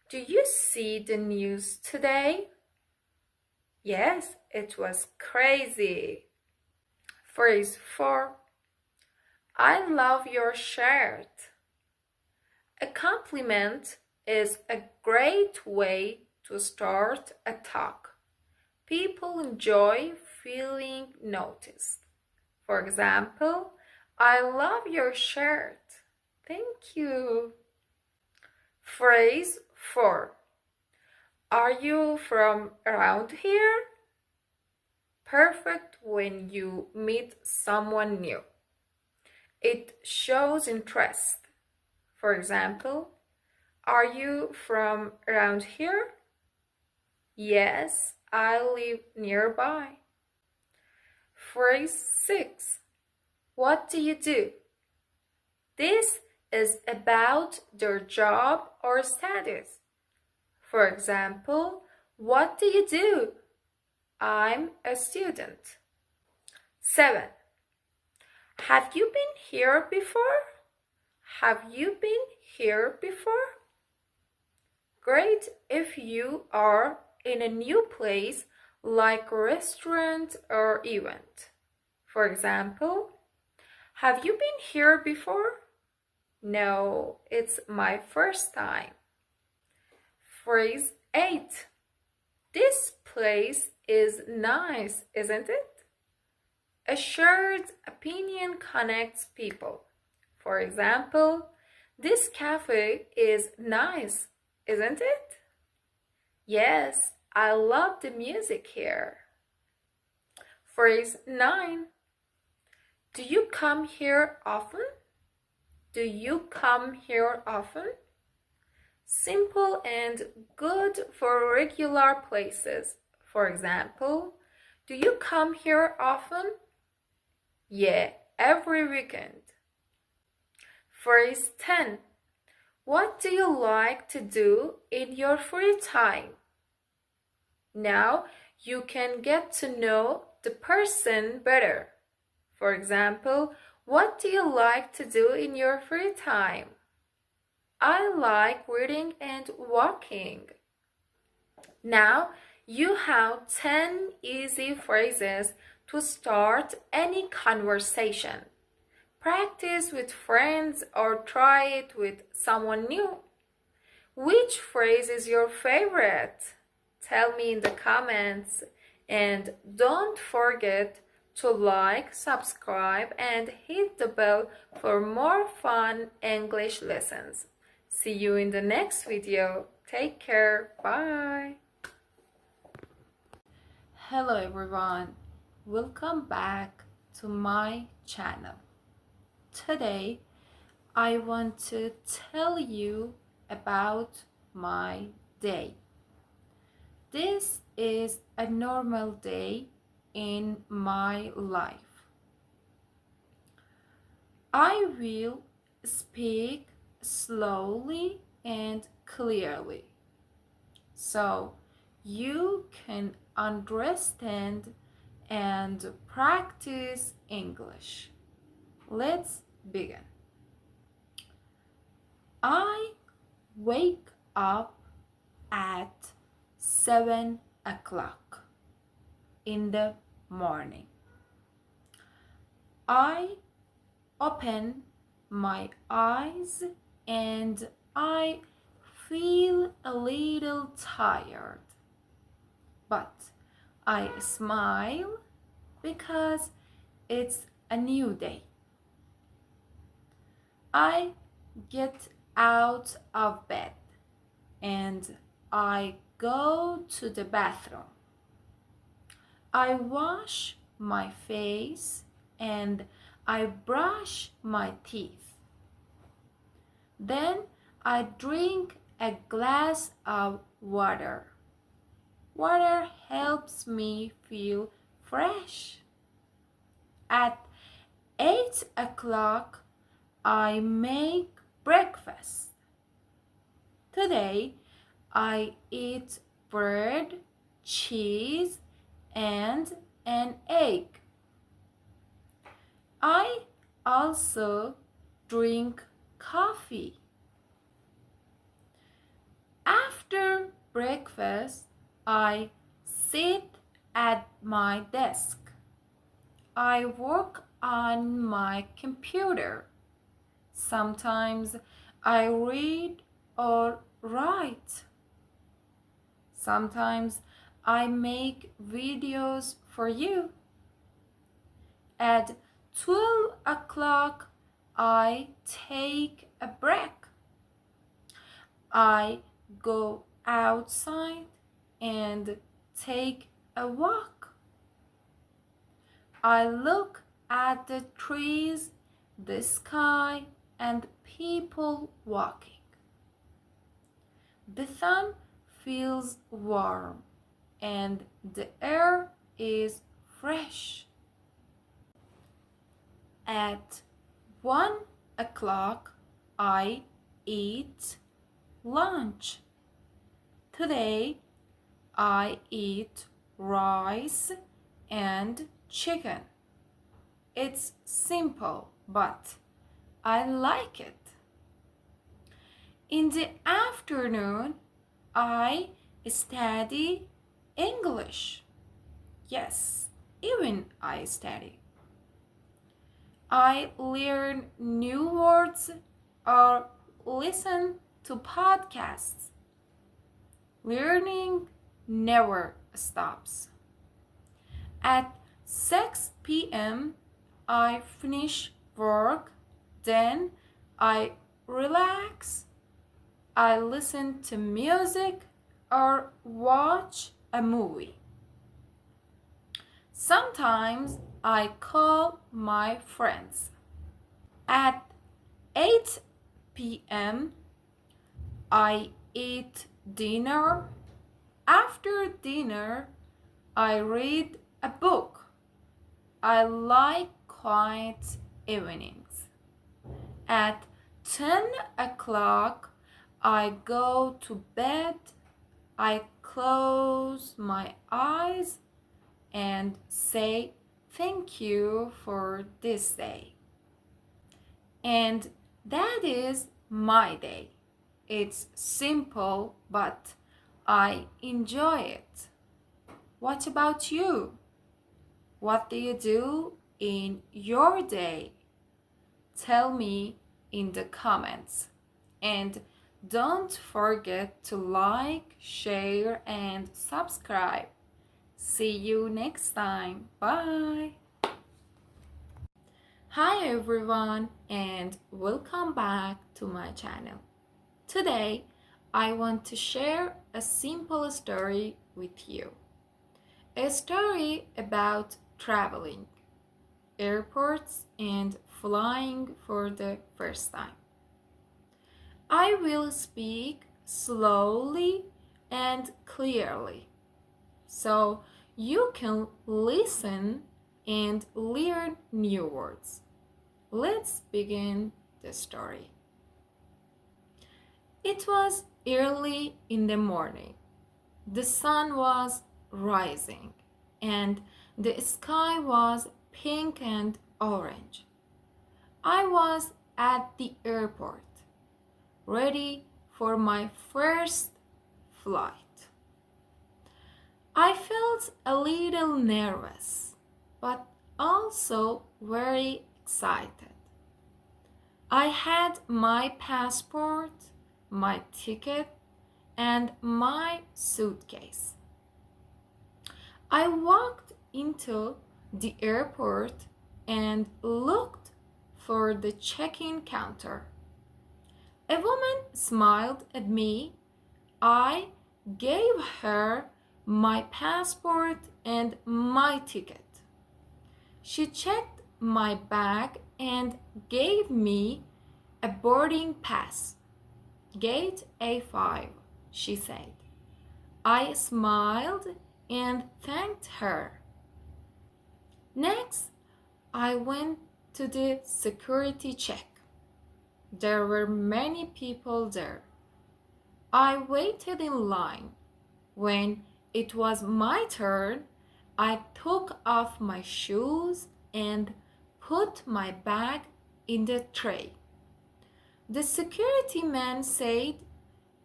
do you see the news today? Yes, it was crazy. Phrase 4. I love your shirt. A compliment is a great way to start a talk. People enjoy feeling noticed. For example, I love your shirt. Thank you. Phrase 4. Are you from around here? Perfect when you meet someone new. It shows interest. For example, are you from around here? Yes, I live nearby. Phrase 6. What do you do? This is about their job or status. For example, what do you do? I'm a student. 7. Have you been here before? Have you been here before? Great if you are in a new place like a restaurant or event. For example, have you been here before? No, it's my first time. Phrase 8. This place is nice, isn't it? A shared opinion connects people. For example, this cafe is nice, isn't it? Yes, I love the music here. Phrase 9. Do you come here often? Do you come here often? Simple and good for regular places. For example, do you come here often? Yeah, every weekend. Phrase 10. What do you like to do in your free time? Now you can get to know the person better. For example, what do you like to do in your free time? I like reading and walking. Now you have 10 easy phrases to start any conversation. Practice with friends or try it with someone new. Which phrase is your favorite? Tell me in the comments, and don't forget to like, subscribe, and hit the bell for more fun English lessons. See you in the next video. Take care. Bye. Hello everyone. Welcome back to my channel. Today I want to tell you about my day. This is a normal day in my life. I will speak slowly and clearly so you can understand and practice English. Let's begin. I wake up at 7 o'clock in the morning. I open my eyes and I feel a little tired, but I smile because it's a new day. I get out of bed and I go to the bathroom. I wash my face and I brush my teeth. Then I drink a glass of water. Water helps me feel fresh. At 8 o'clock, I make breakfast. Today, I eat bread, cheese, and an egg. I also drink coffee. After breakfast, I sit at my desk. I work on my computer. Sometimes I read or write. Sometimes I make videos for you. At 12 o'clock, I take a break. I go outside and take a walk. I look at the trees, the sky, and people walking. The sun feels warm and the air is fresh. At 1 o'clock, I eat lunch. Today, I eat rice and chicken. It's simple, but I like it. In the afternoon, I study English. Yes, even I study. I learn new words or listen to podcasts. Learning never stops. At 6 p.m., I finish work, then I relax, I listen to music or watch a movie. Sometimes I call my friends. At 8 p.m., I eat dinner. After dinner, I read a book. I like quiet evenings. At 10 o'clock, I go to bed. I close my eyes and say thank you for this day. And that is my day. It's simple, but I enjoy it. What about you? What do you do in your day? Tell me in the comments. And don't forget to like, share, and subscribe. See you next time. Bye. Hi everyone, and welcome back to my channel. Today, I want to share a simple story with you. A story about traveling, airports, and flying for the first time. I will speak slowly and clearly so you can listen and learn new words. Let's begin the story. It was early in the morning. The sun was rising and the sky was pink and orange. I was at the airport, ready for my first flight. I felt a little nervous, but also very excited. I had my passport, my ticket, and my suitcase. I walked into the airport and looked for the check-in counter. A woman smiled at me. I gave her my passport and my ticket. She checked my bag and gave me a boarding pass. Gate A5, she said. I smiled and thanked her. Next, I went to the security check. There were many people there. I waited in line. When it was my turn, I took off my shoes and put my bag in the tray. The security man said,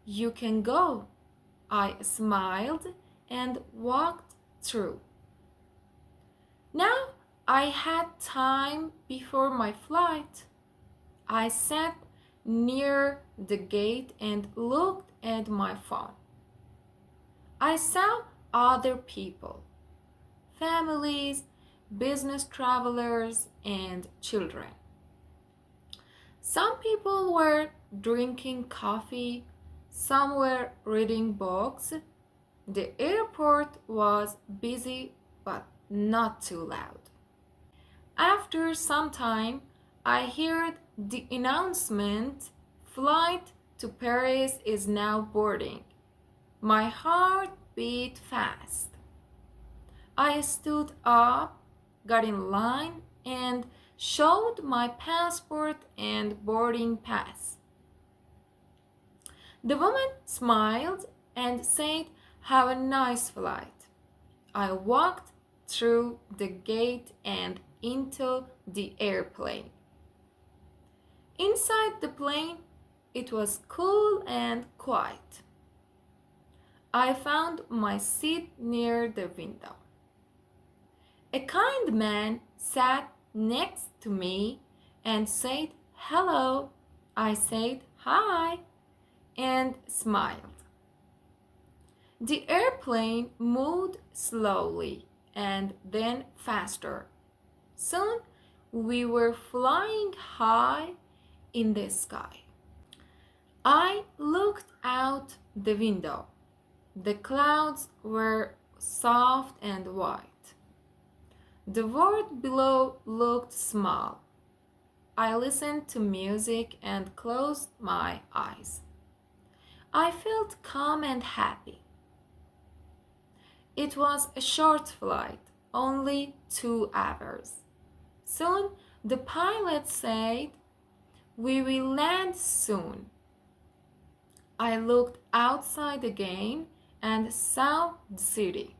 "You can go." I smiled and walked through. Now I had time before my flight. I sat near the gate and looked at my phone. I saw other people, families, business travelers, and children. Some people were drinking coffee, some were reading books. The airport was busy but not too loud. After some time, I heard the announcement, "Flight to Paris is now boarding." My heart beat fast. I stood up, got in line, and showed my passport and boarding pass. The woman smiled and said, "Have a nice flight." I walked through the gate and into the airplane. Inside the plane, it was cool and quiet. I found my seat near the window. A kind man sat next to me and said, "Hello." I said, "Hi," and smiled. The airplane moved slowly and then faster. Soon we were flying high in the sky. I looked out the window. The clouds were soft and white. The world below looked small. I listened to music and closed my eyes. I felt calm and happy. It was a short flight, only 2 hours. Soon the pilot said, "We will land soon." I looked outside again and saw the city.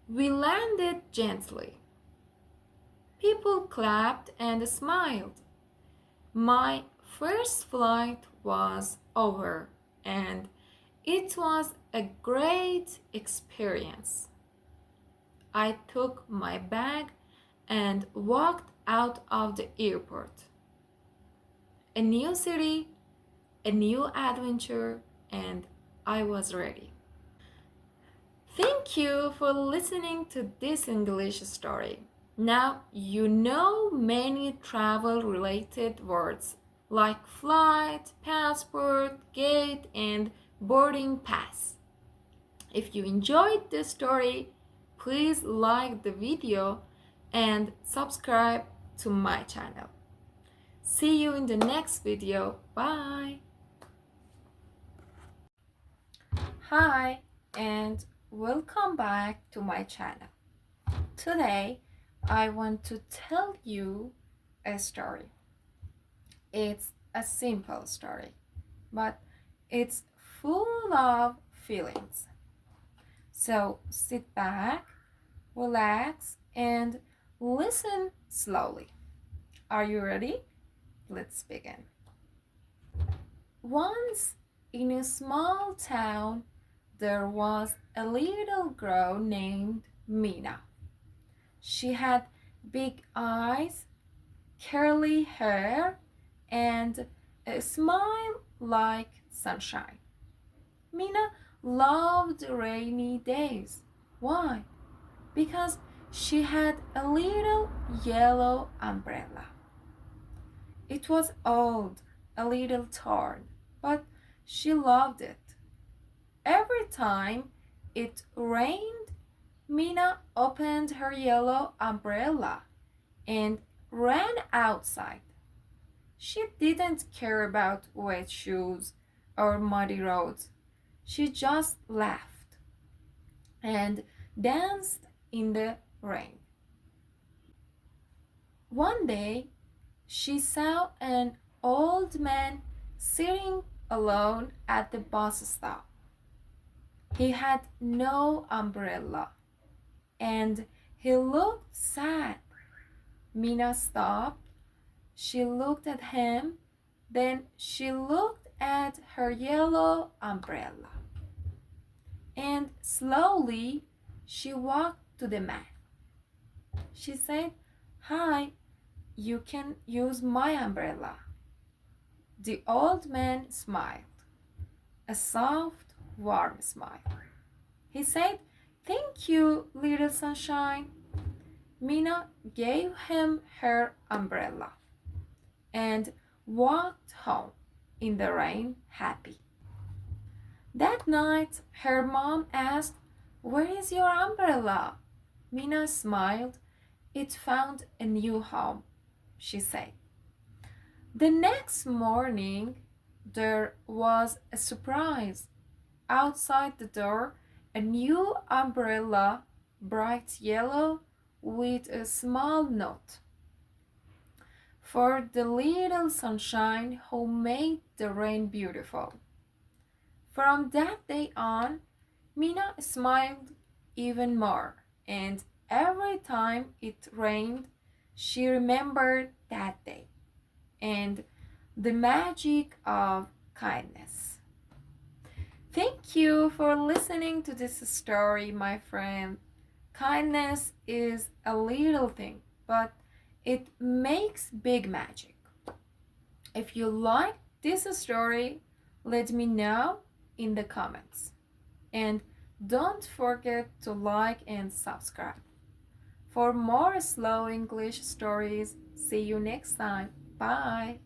We landed gently. People clapped and smiled. My first flight was over and it was a great experience. I took my bag and walked out of the airport. A new city, a new adventure, and I was ready. Thank you for listening to this English story. Now you know many travel related words like flight, passport, gate, and boarding pass. If you enjoyed this story, please like the video and subscribe to my channel. See you in the next video. Bye. Hi and welcome back to my channel. Today I want to tell you a story. It's a simple story, but it's full of feelings. So sit back, relax, and listen slowly. Are you ready? Let's begin. Once in a small town, there was a little girl named Mina. She had big eyes, curly hair, and a smile like sunshine. Mina loved rainy days. Why? Because she had a little yellow umbrella. It was old, a little torn, but she loved it. Every time it rained, Mina opened her yellow umbrella and ran outside. She didn't care about wet shoes or muddy roads. She just laughed and danced in the rain. One day, she saw an old man sitting alone at the bus stop. He had no umbrella and he looked sad. Mina stopped. She looked at him, then she looked at her yellow umbrella. And slowly she walked to the man. She said, "Hi, you can use my umbrella." The old man smiled, a soft, warm smile. He said, "Thank you, little sunshine." Mina gave him her umbrella and walked home in the rain happy. That night, her mom asked, "Where is your umbrella?" Mina smiled. "It found a new home," she said. The next morning, there was a surprise. Outside the door, a new umbrella, bright yellow, with a small note. For the little sunshine who made the rain beautiful. From that day on, Mina smiled even more, and every time it rained, she remembered that day and the magic of kindness. Thank you for listening to this story, my friend. Kindness is a little thing, but it makes big magic. If you like this story, let me know in the comments. And don't forget to like and subscribe. For more slow English stories, see you next time. Bye.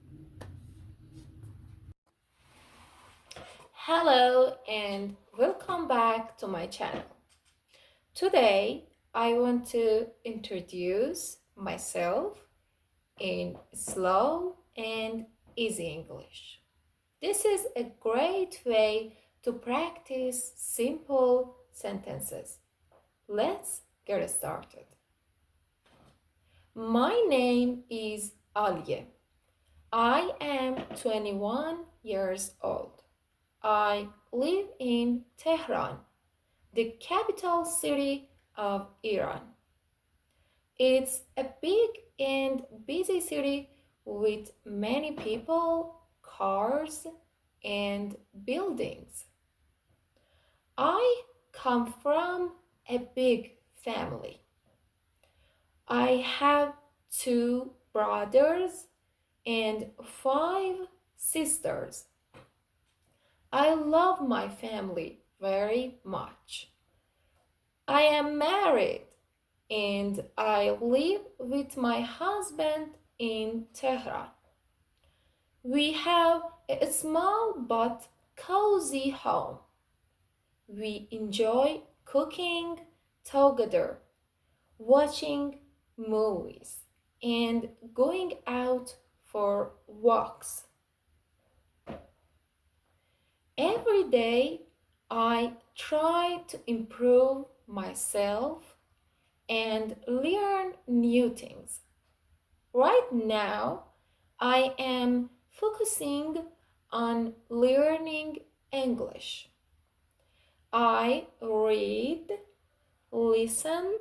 Hello and welcome back to my channel. Today I want to introduce myself in slow and easy English. This is a great way to practice simple sentences. Let's get started. My name is Aliye. I am 21 years old. I live in Tehran, the capital city of Iran. It's a big and busy city with many people, cars, and buildings. I come from a big family. I have two brothers and five sisters. I love my family very much. I am married and I live with my husband in Tehran. We have a small but cozy home. We enjoy cooking together, watching movies, and going out for walks. Every day I try to improve myself and learn new things. Right now, I am focusing on learning English. I read, listen,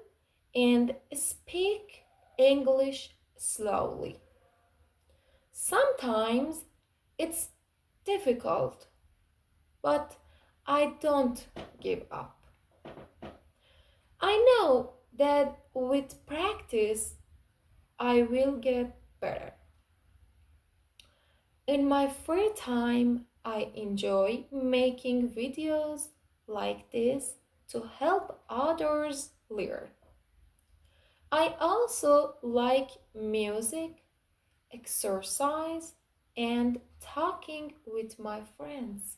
and speak English slowly. Sometimes it's difficult, but I don't give up. I know that with practice, I will get better. In my free time, I enjoy making videos like this to help others learn. I also like music, exercise, and talking with my friends.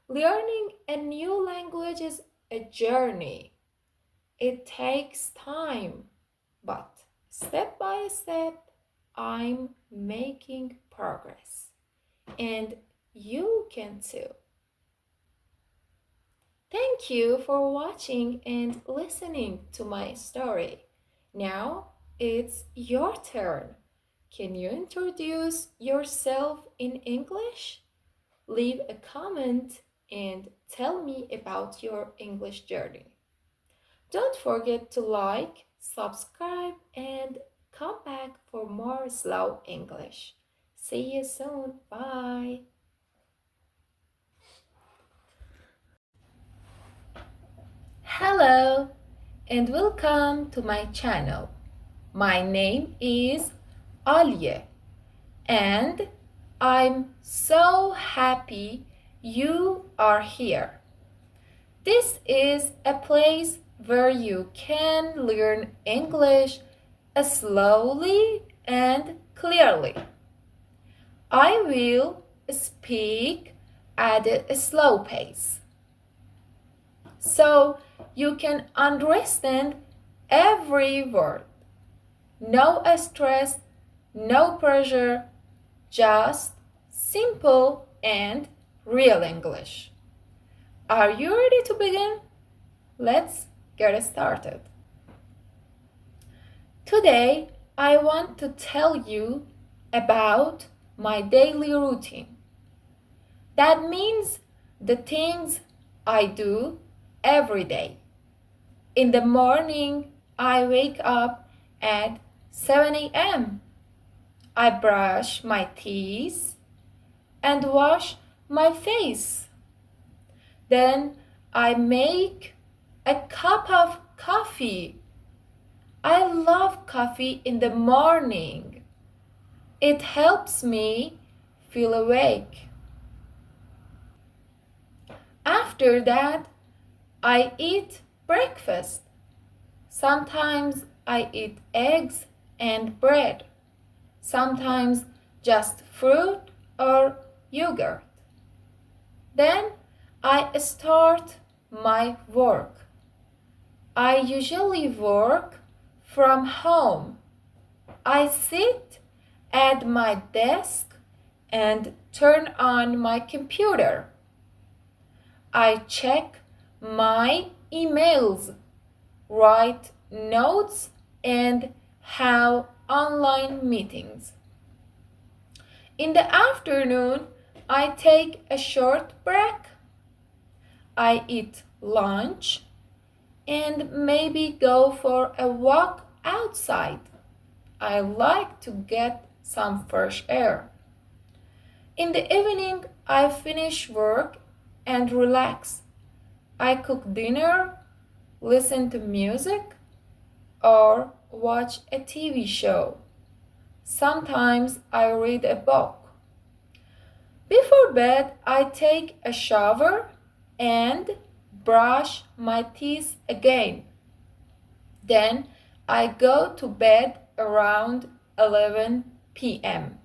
Learning a new language is a journey. It takes time, but step by step, I'm making progress. And you can too. Thank you for watching and listening to my story. Now it's your turn. Can you introduce yourself in English? Leave a comment and tell me about your English journey. Don't forget to like, subscribe, and come back for more slow English. See you soon. Bye. Hello and welcome to my channel. My name is Aliye and I'm so happy you are here. This is a place where you can learn English slowly and clearly. I will speak at a slow pace so you can understand every word. No stress, no pressure, just simple and real English. Are you ready to begin? Let's get started. Today, I want to tell you about my daily routine. That means the things I do every day. In the morning, I wake up at 7 a.m. I brush my teeth and wash my face. Then I make a cup of coffee. I love coffee in the morning. It helps me feel awake. After that, I eat breakfast. Sometimes I eat eggs and bread. Sometimes just fruit or yogurt. Then I start my work. I usually work from home. I sit at my desk and turn on my computer. I check my emails, write notes, and have online meetings. In the afternoon, I take a short break. I eat lunch and maybe go for a walk outside. I like to get some fresh air. In the evening, I finish work and relax. I cook dinner, listen to music, or watch a TV show. Sometimes I read a book. Before bed, I take a shower and brush my teeth again. Then I go to bed around 11 p.m.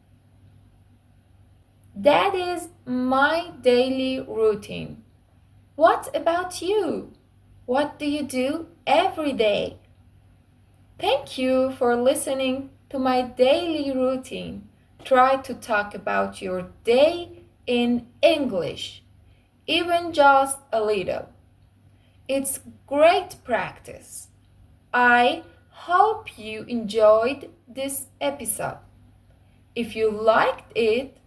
That is my daily routine. What about you? What do you do every day? Thank you for listening to my daily routine. Try to talk about your day in English, even just a little. It's great practice. I hope you enjoyed this episode. If you liked it,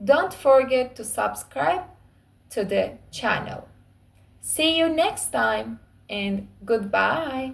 don't forget to subscribe to the channel. See you next time and goodbye.